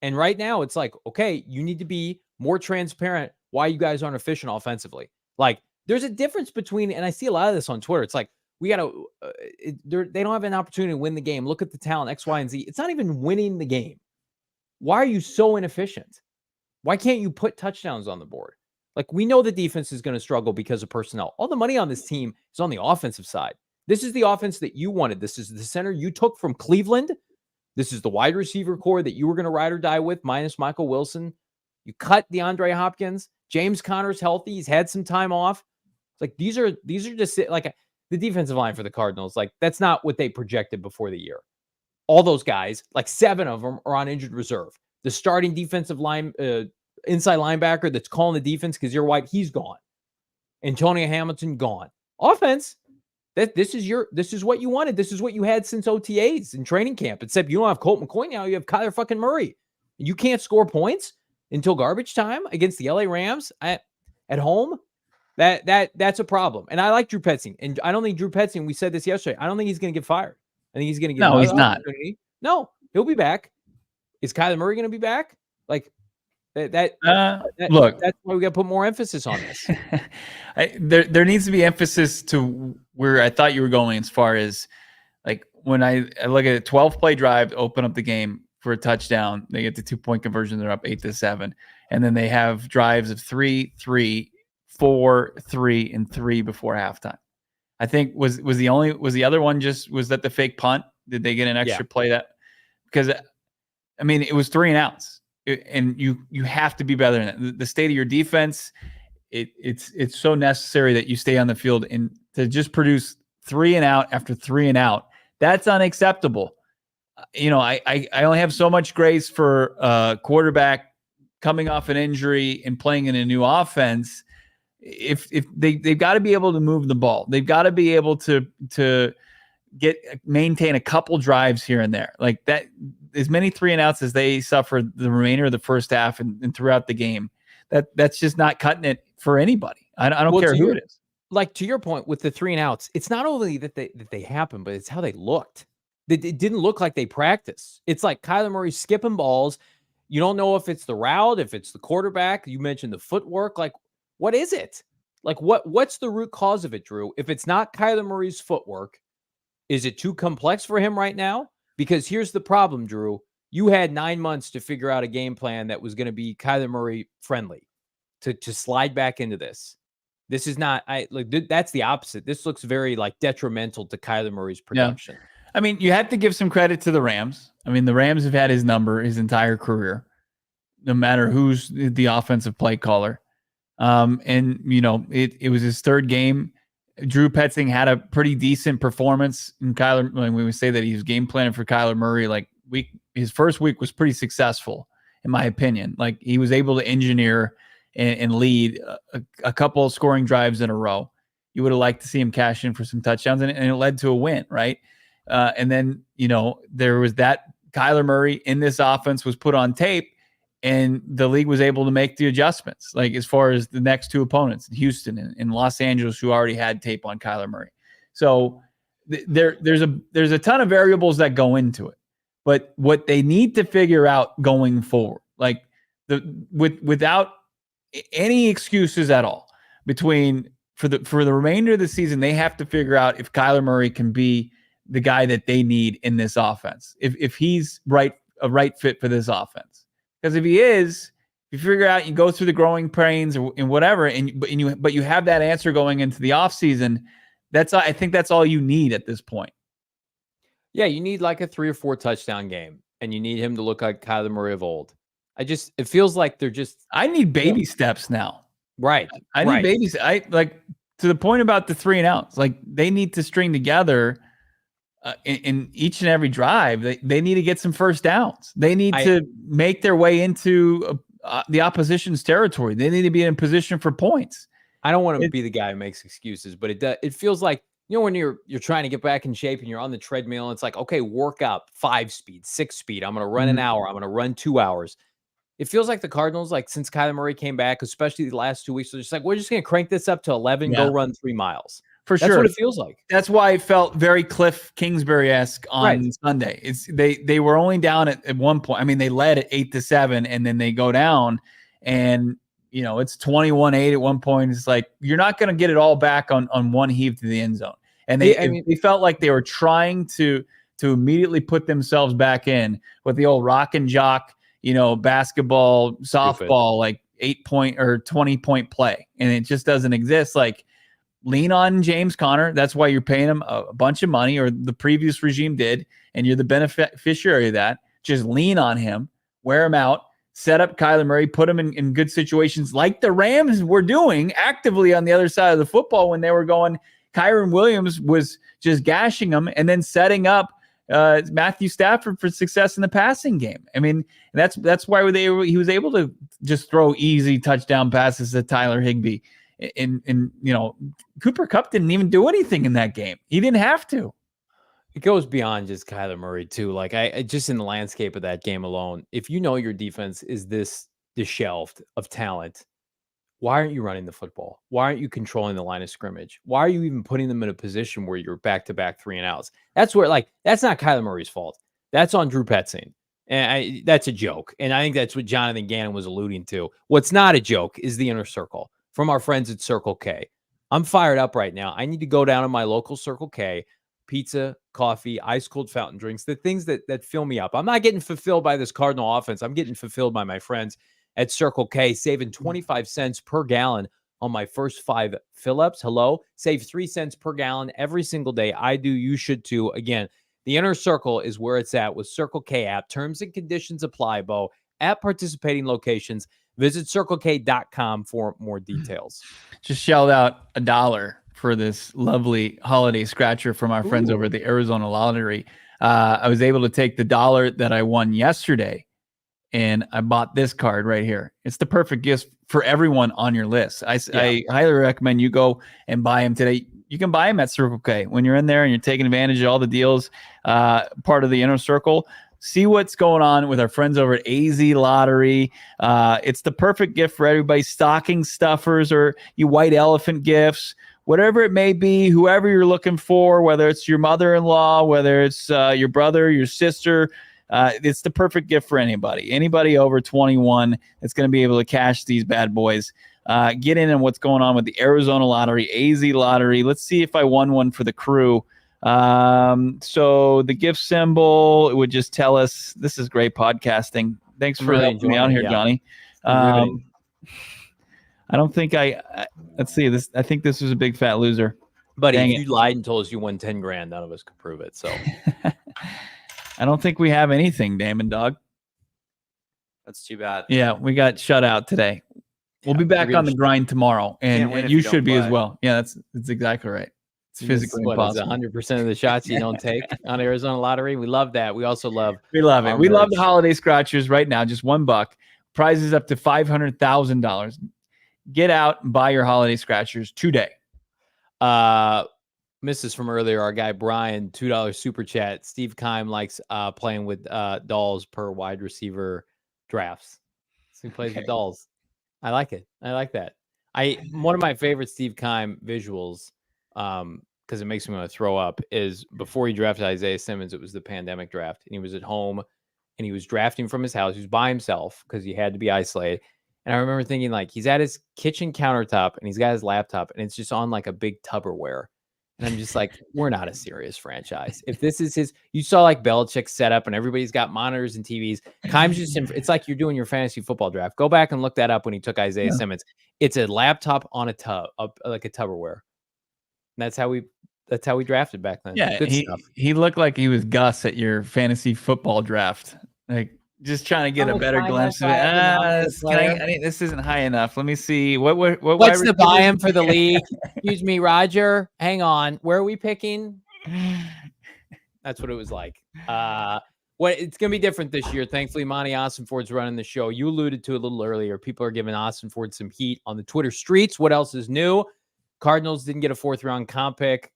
And right now it's like, okay, you need to be more transparent why you guys aren't efficient offensively. Like there's a difference between, and I see a lot of this on Twitter. It's like, we got to, they don't have an opportunity to win the game. Look at the talent, X, Y, and Z. It's not even winning the game. Why are you so inefficient? Why can't you put touchdowns on the board? Like, we know the defense is going to struggle because of personnel. All the money on this team is on the offensive side. This is the offense that you wanted. This is the center you took from Cleveland. This is the wide receiver core that you were going to ride or die with, minus Michael Wilson. You cut DeAndre Hopkins. James Conner's healthy. He's had some time off. It's like, these are just like the defensive line for the Cardinals. Like, that's not what they projected before the year. All those guys, like 7 of them are on injured reserve. The starting defensive line, inside linebacker that's calling the defense because you're white, he's gone. Antonio Hamilton gone. Offense, this is what you wanted. This is what you had since OTAs and training camp. Except you don't have Colt McCoy now. You have Kyler fucking Murray. You can't score points until garbage time against the LA Rams at home. That's a problem. And I like Drew Petzing. And I don't think Drew Petzing, we said this yesterday, I don't think he's going to get fired. I think he's going to get No, he's not. No, he'll be back. Is Kyler Murray going to be back? Like that look, that's why we got to put more emphasis on this. there needs to be emphasis to where I thought you were going, as far as like when I look at a 12-play drive to open up the game for a touchdown, they get the 2-point conversion, they're up 8-7, and then they have drives of 3, 3, 4, 3, and 3 before halftime. I think was the other one was that the fake punt? Did they get an extra play that? Because I mean, it was 3 and outs, and you have to be better than that. The state of your defense, it's so necessary that you stay on the field, and to just produce 3 and out after 3 and out, that's unacceptable. I only have so much grace for a quarterback coming off an injury and playing in a new offense. If they've got to be able to move the ball, they've got to be able to maintain a couple drives here and there, like that. As many 3 and outs as they suffered the remainder of the first half and throughout the game, that's just not cutting it for anybody. I don't care who it is. Like, to your point with the 3 and outs, it's not only that they happen, but it's how they looked. It didn't look like they practiced. It's like Kyler Murray skipping balls. You don't know if it's the route, if it's the quarterback. You mentioned the footwork. Like, what is it? Like, what's the root cause of it, Drew? If it's not Kyler Murray's footwork, is it too complex for him right now? Because here's the problem, Drew. You had 9 months to figure out a game plan that was going to be Kyler Murray friendly to slide back into this. This is not, that's the opposite. This looks very like detrimental to Kyler Murray's production. Yeah. I mean, you have to give some credit to the Rams. I mean, the Rams have had his number his entire career, no matter who's the offensive play caller. And it was his 3rd game. Drew Petzing had a pretty decent performance in Kyler. When we say that he was game planning for Kyler Murray, like his first week was pretty successful, in my opinion. Like, he was able to engineer and lead a couple of scoring drives in a row. You would have liked to see him cash in for some touchdowns, and it led to a win, right? And then, there was that Kyler Murray in this offense was put on tape, and the league was able to make the adjustments, like as far as the next 2 opponents, Houston and Los Angeles, who already had tape on Kyler Murray. So there's a ton of variables that go into it. But what they need to figure out going forward, like without any excuses at all, for the remainder of the season, they have to figure out if Kyler Murray can be the guy that they need in this offense, if he's a right fit for this offense. Because if he is, you figure out, you go through the growing pains and whatever, but you have that answer going into the offseason. I think that's all you need at this point. Yeah, you need like a 3 or 4 touchdown game, and you need him to look like Kyler Murray of old. It feels like I need baby steps now. Right. I need babies. To the point about the 3 and outs, like, they need to string together in each and every drive. They need to get some first downs. They need to make their way into the opposition's territory. They need to be in position for points. I don't want to be the guy who makes excuses, but it feels like, when you're trying to get back in shape and you're on the treadmill, it's like, okay, work up 5 speed, 6 speed. I'm going to run an hour. I'm going to run 2 hours. It feels like the Cardinals, like, since Kyler Murray came back, especially the last 2 weeks, they're just like, we're just going to crank this up to 11, go run 3 miles. For sure. That's what it feels like. That's why it felt very Cliff Kingsbury-esque on Sunday. They were only down at one point. I mean, they led at 8-7, and then they go down, and it's 21-8 at one point. It's like, you're not going to get it all back on one heave to the end zone. And they felt like they were trying to immediately put themselves back in with the old rock and jock, basketball, softball, like 8-point or 20-point play. And it just doesn't exist. Like, lean on James Conner. That's why you're paying him a bunch of money, or the previous regime did, and you're the beneficiary of that. Just lean on him, wear him out, set up Kyler Murray, put him in good situations like the Rams were doing actively on the other side of the football when they were going. Kyren Williams was just gashing them and then setting up Matthew Stafford for success in the passing game. I mean, that's why he was able to just throw easy touchdown passes to Tyler Higbee. And Cooper Kupp didn't even do anything in that game. He didn't have to. It goes beyond just Kyler Murray too. Like, I just, in the landscape of that game alone, if your defense is this disheveled of talent, why aren't you running the football? Why aren't you controlling the line of scrimmage? Why are you even putting them in a position where you're back-to-back 3 and outs? That's not Kyler Murray's fault. That's on Drew Petzing. And that's a joke. And I think that's what Jonathan Gannon was alluding to. What's not a joke is the inner circle from our friends at Circle K. I'm fired up right now. I need to go down to my local Circle K, pizza, coffee, ice cold fountain drinks, the things that fill me up. I'm not getting fulfilled by this Cardinal offense. I'm getting fulfilled by my friends at Circle K, saving 25 cents per gallon on my first 5 fill-ups. Hello, save 3 cents per gallon every single day. I do. You should too. Again, the inner circle is where it's at with Circle K app. Terms and conditions apply, Bo. At participating locations, visit CircleK.com for more details. Just shelled out $1 for this lovely holiday scratcher from our friends over at the Arizona Lottery. I was able to take the $1 that I won yesterday, and I bought this card right here. It's the perfect gift for everyone on your list. I highly recommend you go and buy them today. You can buy them at Circle K when you're in there and you're taking advantage of all the deals, part of the inner circle. See what's going on with our friends over at AZ Lottery. It's the perfect gift for everybody. Stocking stuffers or you white elephant gifts, whatever it may be, whoever you're looking for, whether it's your mother-in-law, whether it's your brother, your sister. It's the perfect gift for anybody. Anybody over 21 that's going to be able to cash these bad boys. Get in on what's going on with the Arizona Lottery, AZ Lottery. Let's see if I won one for the crew. So the gift symbol, it would just tell us. This is great podcasting. Thanks for helping me out here, Johnny. I don't think let's see this. I think this was a big fat loser. Buddy, if you lied and told us you won 10 grand, none of us could prove it. So I don't think we have anything, Damon Dog. That's too bad. Yeah, we got shut out today. We'll be back on the grind tomorrow, and you should be as well. Yeah, that's exactly right. It's physically impossible. 100% of the shots you don't take on Arizona Lottery. We love that. We also love. We love it. We love the holiday scratchers right now. Just $1. Prizes up to $500,000. Get out and buy your holiday scratchers today. Misses from earlier, our guy Brian, $2 super chat. Steve Keim likes playing with dolls per wide receiver drafts. So he plays with dolls. I like it. I like that. One of my favorite Steve Keim visuals, because it makes me want to throw up, is before he drafted Isaiah Simmons, it was the pandemic draft, and he was at home, and he was drafting from his house. He was by himself because he had to be isolated. And I remember thinking, like, he's at his kitchen countertop, and he's got his laptop, and it's just on, like, a big Tupperware. And I'm just like, we're not a serious franchise. If this is you saw like Belichick set up and everybody's got monitors and TVs. Keim's just, it's like you're doing your fantasy football draft. Go back and look that up when he took Isaiah Simmons. It's a laptop on a tub, like a Tupperware. And that's how we drafted back then. Yeah, good stuff. He looked like he was Gus at your fantasy football draft. Like, just trying to get a better glimpse of it. This isn't high enough. Let me see. What's the buy-in for the league? Excuse me, Roger. Hang on. Where are we picking? That's what it was like. It's going to be different this year. Thankfully, Monti Ossenfort's running the show. You alluded to it a little earlier. People are giving Ossenfort some heat on the Twitter streets. What else is new? Cardinals didn't get a 4th-round comp pick.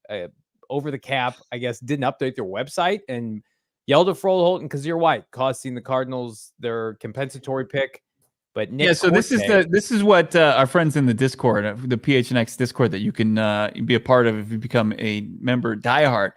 Over the cap, I guess, didn't update their website and Yelda Froholt and Kazir White costing the Cardinals their compensatory pick. But Nick so this is what our friends in the Discord, the PHNX Discord that you can be a part of if you become a member diehard,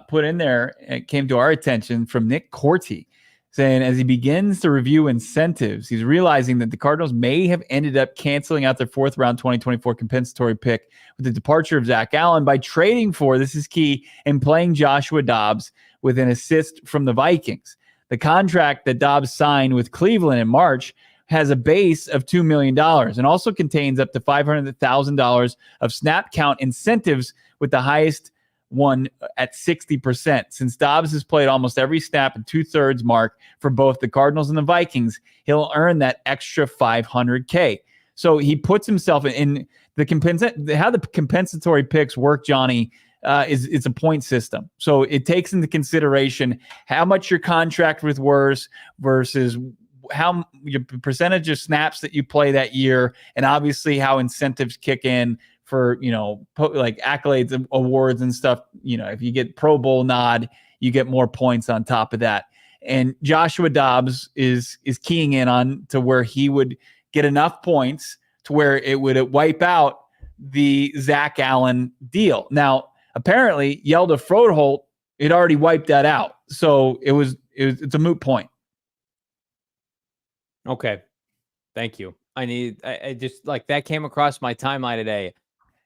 put in there. It came to our attention from Nick Corti, saying as he begins to review incentives, he's realizing that the Cardinals may have ended up canceling out their 4th-round 2024 compensatory pick with the departure of Zach Allen by trading for, this is key, and playing Joshua Dobbs with an assist from the Vikings. The contract that Dobbs signed with Cleveland in March has a base of $2 million and also contains up to $500,000 of snap count incentives, with the highest one at 60%. Since Dobbs has played almost every snap and 2/3 mark for both the Cardinals and the Vikings, he'll earn that extra $500K. So he puts himself in the how the compensatory picks work, Johnny. It's a point system. So it takes into consideration how much your contract was worth versus how your percentage of snaps that you play that year, and obviously how incentives kick in for, like accolades, awards and stuff. If you get Pro Bowl nod, you get more points on top of that. And Joshua Dobbs is keying in on to where he would get enough points to where it would wipe out the Zach Allen deal. Now, apparently, Yelda Froholt had already wiped that out. So it's a moot point. Okay. Thank you. I just like that came across my timeline today,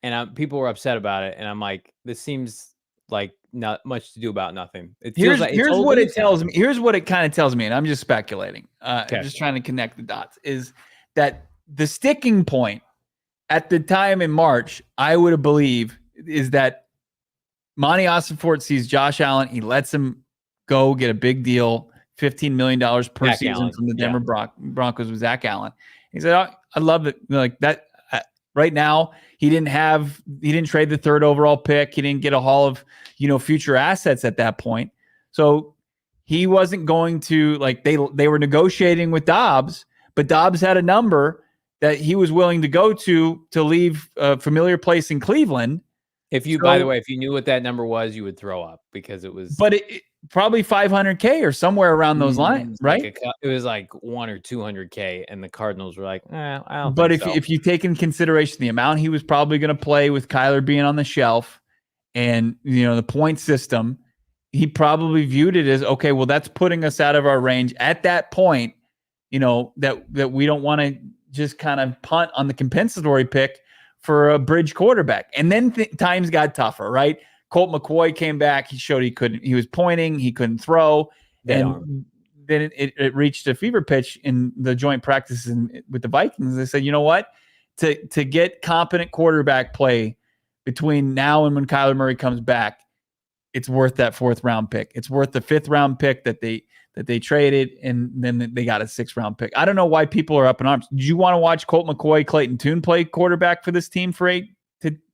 and people were upset about it. And I'm like, this seems like not much to do about nothing. It feels like Here's what it tells me. Here's what it kind of tells me, and I'm just speculating. Okay. Just trying to connect the dots. Is that the sticking point at the time in March? I would believe is that Monti Ossenfort sees Josh Allen. He lets him go get a big deal, $15 million per Zach season Allen, from the Denver Broncos with Zach Allen. He said, oh, I love it. Like that. Right now, he didn't trade the third overall pick. He didn't get a haul of, future assets at that point. So he wasn't going to, like, they were negotiating with Dobbs, but Dobbs had a number that he was willing to go to leave a familiar place in Cleveland. By the way, if you knew what that number was, you would throw up because it was. But it probably $500K or somewhere around those lines, right? It was like $100 or $200K, and the Cardinals were like, I don't but think so. If you take in consideration the amount he was probably going to play with Kyler being on the shelf and, the point system, he probably viewed it as, okay, well, that's putting us out of our range at that point, that we don't want to just kind of punt on the compensatory pick for a bridge quarterback. And then times got tougher, right? Colt McCoy came back. He showed he was pointing, he couldn't throw. Then it reached a fever pitch in the joint practices with the Vikings. They said, you know what? To get competent quarterback play between now and when Kyler Murray comes back, it's worth that 4th round pick. It's worth the 5th round pick that they traded, and then they got a 6th round pick. I don't know why people are up in arms. Do you want to watch Colt McCoy, Clayton Tune play quarterback for this team for 8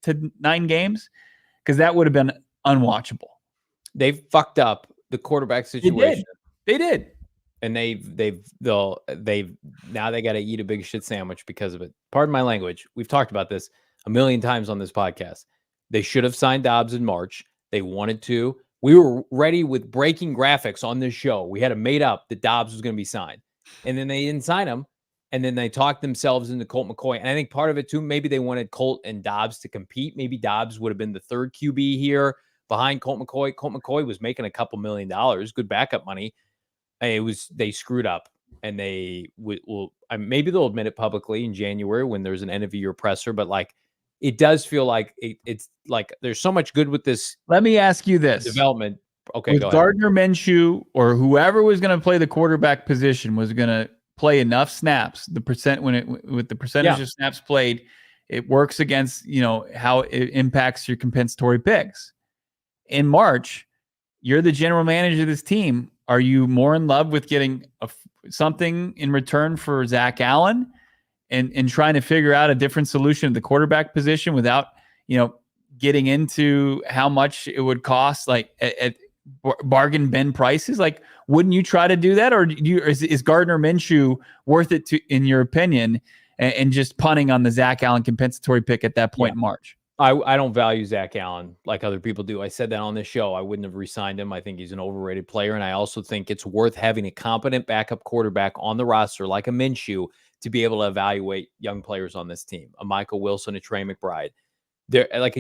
to 9 games? Because that would have been unwatchable. They fucked up the quarterback situation. They did. And now they got to eat a big shit sandwich because of it. Pardon my language. We've talked about this a million times on this podcast. They should have signed Dobbs in March. They wanted to. We were ready with breaking graphics on this show. We had it made up that Dobbs was going to be signed. And then they didn't sign him. And then they talked themselves into Colt McCoy. And I think part of it, too, maybe they wanted Colt and Dobbs to compete. Maybe Dobbs would have been the 3rd QB here behind Colt McCoy. Colt McCoy was making a couple $1 million, good backup money. They screwed up. And they will maybe they'll admit it publicly in January when there's an end of year presser. But like, it does feel like it's like there's so much good with this. Let me ask you this development. Okay, with go Gardner Minshew or whoever was going to play the quarterback position was going to play enough snaps. With the percentage of snaps played, it works against how it impacts your compensatory picks. In March, you're the general manager of this team. Are you more in love with getting something in return for Zach Allen? And trying to figure out a different solution at the quarterback position without, getting into how much it would cost, like at bargain bin prices. Like, wouldn't you try to do that, or is Gardner Minshew worth it in your opinion, and just punting on the Zach Allen compensatory pick at that point in March? I don't value Zach Allen like other people do. I said that on this show. I wouldn't have re-signed him. I think he's an overrated player, and I also think it's worth having a competent backup quarterback on the roster like a Minshew to be able to evaluate young players on this team, a Michael Wilson, a Trey McBride. I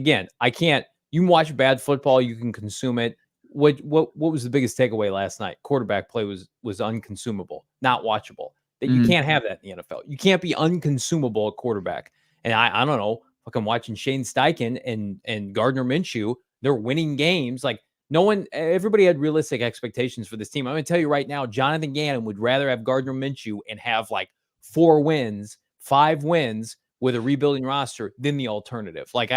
can't. You can watch bad football, you can consume it. What was the biggest takeaway last night? Quarterback play was unconsumable, not watchable. That you can't have that in the NFL. You can't be unconsumable at quarterback. And I don't know. I'm watching Shane Steichen and Gardner Minshew. They're winning games. Like everybody had realistic expectations for this team. I'm going to tell you right now, Jonathan Gannon would rather have Gardner Minshew and have like 4 wins, 5 wins with a rebuilding roster than the alternative. Like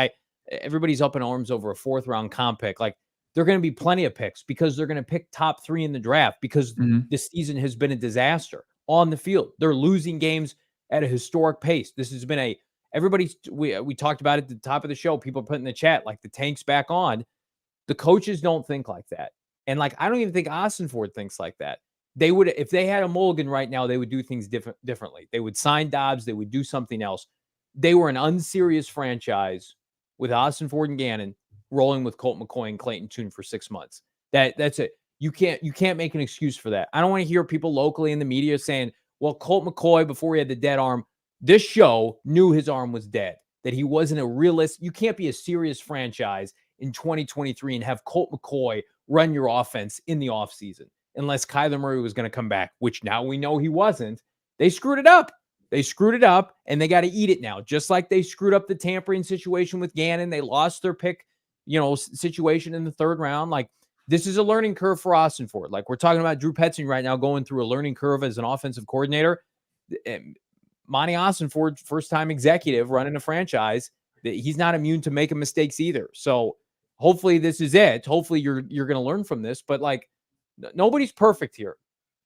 everybody's up in arms over a 4th round comp pick. Like there are going to be plenty of picks because they're going to pick top 3 in the draft because this season has been a disaster on the field. They're losing games at a historic pace. This has been we talked about it at the top of the show. People put in the chat, like the tank's back on. The coaches don't think like that. And like, I don't even think Ossenfort thinks like that. They would, if they had a mulligan right now, they would do things differently. They would sign Dobbs. They would do something else. They were an unserious franchise with Ossenfort and Gannon rolling with Colt McCoy and Clayton Tune for 6 months. That's it. You can't make an excuse for that. I don't want to hear people locally in the media saying, well, Colt McCoy, before he had the dead arm, this show knew his arm was dead, that he wasn't a realist. You can't be a serious franchise in 2023 and have Colt McCoy run your offense in the offseason unless Kyler Murray was going to come back, which now we know he wasn't. They screwed it up. They screwed it up, and they got to eat it now. Just like they screwed up the tampering situation with Gannon. They lost their pick, situation in the third round. Like, this is a learning curve for Ossenfort. Like, we're talking about Drew Petzing right now going through a learning curve as an offensive coordinator. Monti Ossenfort, first-time executive running a franchise, he's not immune to making mistakes either. So hopefully this is it. Hopefully you're going to learn from this. But, like, nobody's perfect here.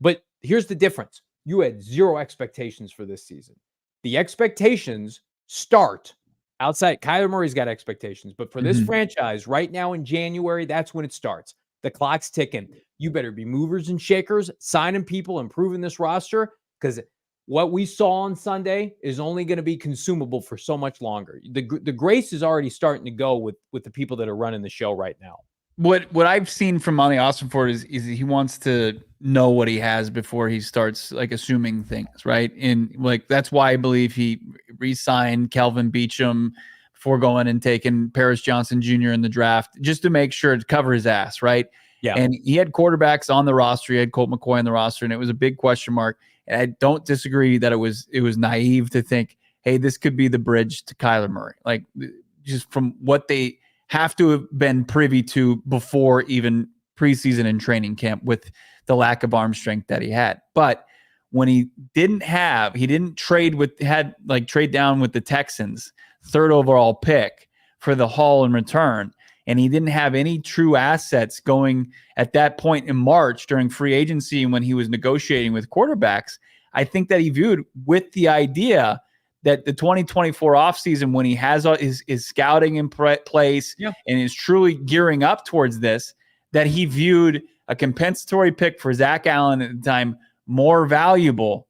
But here's the difference. You had zero expectations for this season. The expectations start outside. Kyler Murray's got expectations. But for this franchise right now in January, that's when it starts. The clock's ticking. You better be movers and shakers, signing people, improving this roster, because what we saw on Sunday is only going to be consumable for so much longer. The grace is already starting to go with the people that are running the show right now. What I've seen from Monti Ossenfort is he wants to know what he has before he starts like assuming things, right? And like that's why I believe he re-signed Kelvin Beachum before going and taking Paris Johnson Jr. in the draft, just to make sure to cover his ass, right? Yeah. And he had quarterbacks on the roster. He had Colt McCoy on the roster, and it was a big question mark. And I don't disagree that it was naive to think, hey, this could be the bridge to Kyler Murray. Like, just from what they have to have been privy to before even preseason and training camp with the lack of arm strength that he had. But when he didn't trade down with the Texans, 3rd overall pick for the haul in return, and he didn't have any true assets going at that point in March during free agency and when he was negotiating with quarterbacks, I think that he viewed with the idea that the 2024 offseason, when he has his scouting in place and is truly gearing up towards this, that he viewed a compensatory pick for Zach Allen at the time more valuable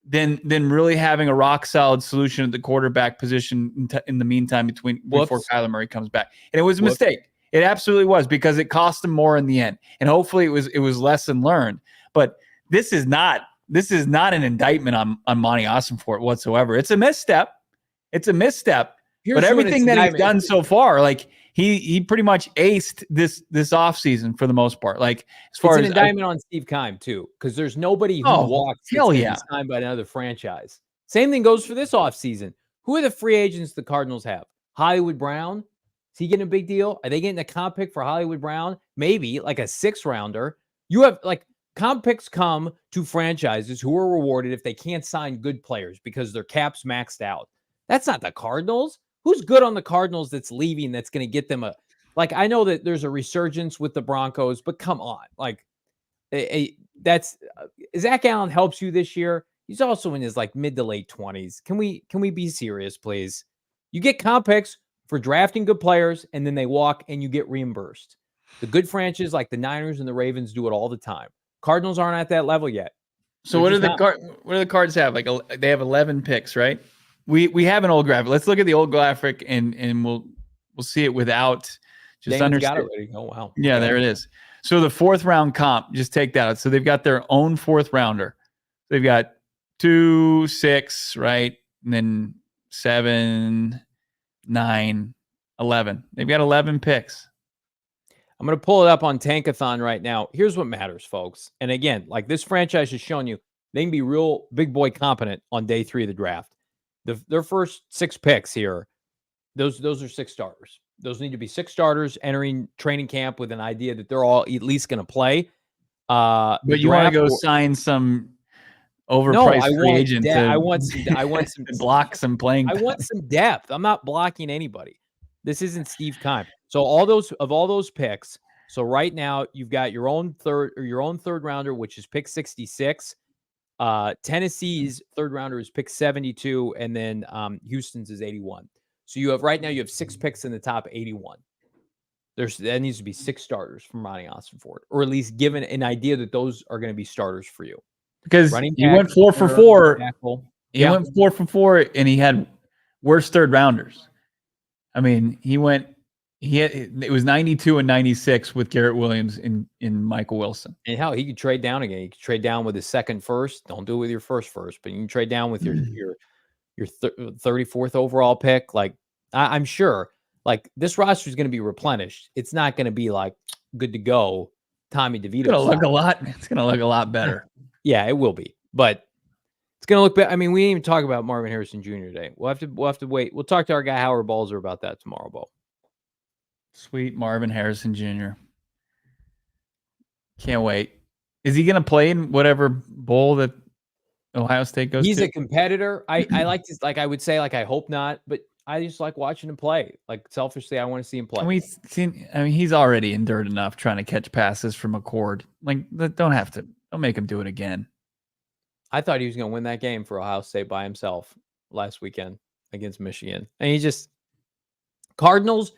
than really having a rock-solid solution at the quarterback position in the meantime before Kyler Murray comes back. And it was a mistake. It absolutely was, because it cost him more in the end. And hopefully it was lesson learned. But this is not an indictment on Monti Ossenfort whatsoever. It's a misstep. But everything that he's done so far, like he pretty much aced this offseason for the most part. Like, as far it's as an indictment on Steve Keim too, because there's nobody who walks signed by another franchise. Same thing goes for this offseason. Who are the free agents the Cardinals have? Hollywood Brown. Is he getting a big deal? Are they getting a comp pick for Hollywood Brown? Maybe like a 6th rounder. You have like comp picks come to franchises who are rewarded if they can't sign good players because their cap's maxed out. That's not the Cardinals. Who's good on the Cardinals that's leaving that's going to get them I know that there's a resurgence with the Broncos, but come on. Like, Zach Allen helps you this year. He's also in his like mid to late 20s. Can we be serious, please? You get comp picks for drafting good players, and then they walk and you get reimbursed. The good franchises like the Niners and the Ravens do it all the time. Cardinals aren't at that level yet. So what do the Cards have? Like they have 11 picks, right? We have an old graphic. Let's look at the old graphic and we'll see it without just understand. Got it ready. Oh wow. Yeah, there it is. So the 4th round comp, just take that out. So they've got their own 4th rounder. They've got 2, 6, right? And then 7, 9, 11. They've got 11 picks. I'm going to pull it up on Tankathon right now. Here's what matters, folks. And again, like this franchise has shown you, they can be real big boy competent on day 3 of the draft. Their first 6 picks here, those are 6 starters. Those need to be 6 starters entering training camp with an idea that they're all at least going to play. But you want to go sign some overpriced free agent I want some block some playing time. I want some depth. I'm not blocking anybody. This isn't Steve Keim. So all those picks. So right now you've got your own third rounder, which is pick 66. Tennessee's 3rd rounder is pick 72, and then Houston's is 81. So you have 6 picks in the top 81. That needs to be 6 starters from Monti Ossenfort, or at least given an idea that those are going to be starters for you. Because he went 4 for 4. He went 4 for 4, and he had worse 3rd rounders. I mean, it was 92 and 96 with Garrett Williams in Michael Wilson. And hell, he could trade down again. He could trade down with his 2nd first. Don't do it with your first, but you can trade down with your 34th overall pick. Like, I'm sure, like, this roster is going to be replenished. It's not going to be like good to go. Tommy DeVito. It's going to look a lot better. Yeah, it will be. But It's gonna look bad. I mean, we didn't even talk about Marvin Harrison Jr. today. We'll have to wait. We'll talk to our guy Howard Balzer about that tomorrow, Bo. Sweet Marvin Harrison Jr. Can't wait. Is he gonna play in whatever bowl that Ohio State goes to? He's a competitor. I like to, like, I would say, like, I hope not, but I just like watching him play. Like, selfishly, I want to see him play. He's already endured enough trying to catch passes from McCord. Like, don't make him do it again. I thought he was going to win that game for Ohio State by himself last weekend against Michigan. And Cardinals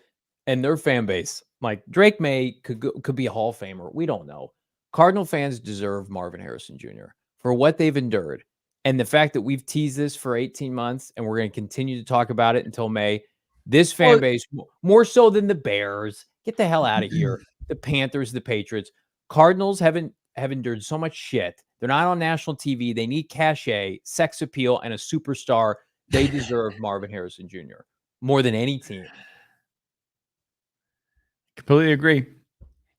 and their fan base, like Drake Maye could be a Hall of Famer. We don't know. Cardinal fans deserve Marvin Harrison Jr. for what they've endured. And the fact that we've teased this for 18 months and we're going to continue to talk about it until May, this fan base, more so than the Bears, get the hell out of here. The Panthers, the Patriots, Cardinals have endured so much shit. They're not on national TV. They need cachet, sex appeal, and a superstar. They deserve Marvin Harrison Jr. more than any team. Completely agree.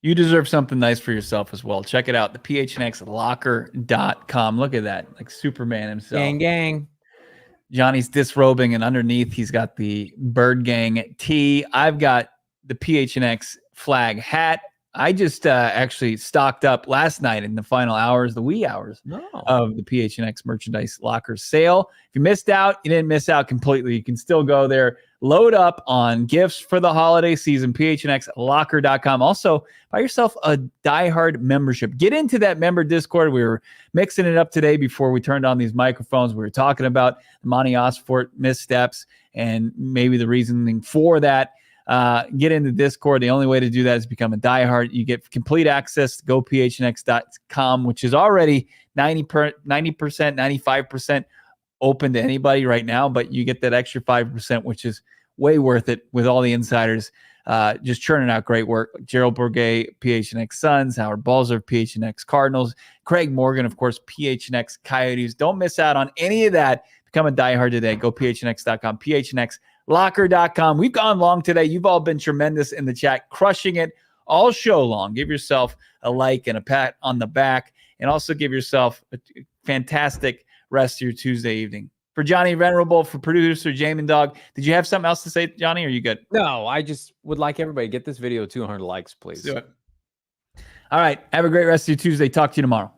You deserve something nice for yourself as well. Check it out. The PHNXlocker.com. Look at that. Like Superman himself. Gang, gang. Johnny's disrobing, and underneath he's got the Bird Gang tee. I've got the PHNX flag hat. I just actually stocked up last night in the final hours, the wee hours of the PHNX merchandise locker sale. If you missed out, you didn't miss out completely. You can still go there, load up on gifts for the holiday season, PHNXlocker.com. Also, buy yourself a diehard membership. Get into that member Discord. We were mixing it up today before we turned on these microphones. We were talking about the Monti Ossenfort missteps and maybe the reasoning for that. Get into Discord. The only way to do that is become a diehard. You get complete access to gophnx.com, which is already 90%, 95% open to anybody right now, but you get that extra 5%, which is way worth it with all the insiders just churning out great work. Gerald Bourget, PHNX Suns, Howard Balzer, PHNX Cardinals, Craig Morgan, of course, PHNX Coyotes. Don't miss out on any of that. Become a diehard today. Go phnx.com, phnxlocker.com. We've gone long today. You've all been tremendous in the chat, crushing it all show long. Give yourself a like and a pat on the back, and also give yourself a fantastic rest of your Tuesday evening. For Johnny Venerable, for producer Jamin Dog, did you have something else to say, Johnny? Or are you good? No, I just would like everybody to get this video 200 likes, please. Let's do it. All right. Have a great rest of your Tuesday. Talk to you tomorrow.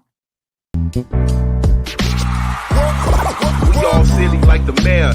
We all silly like the mayor.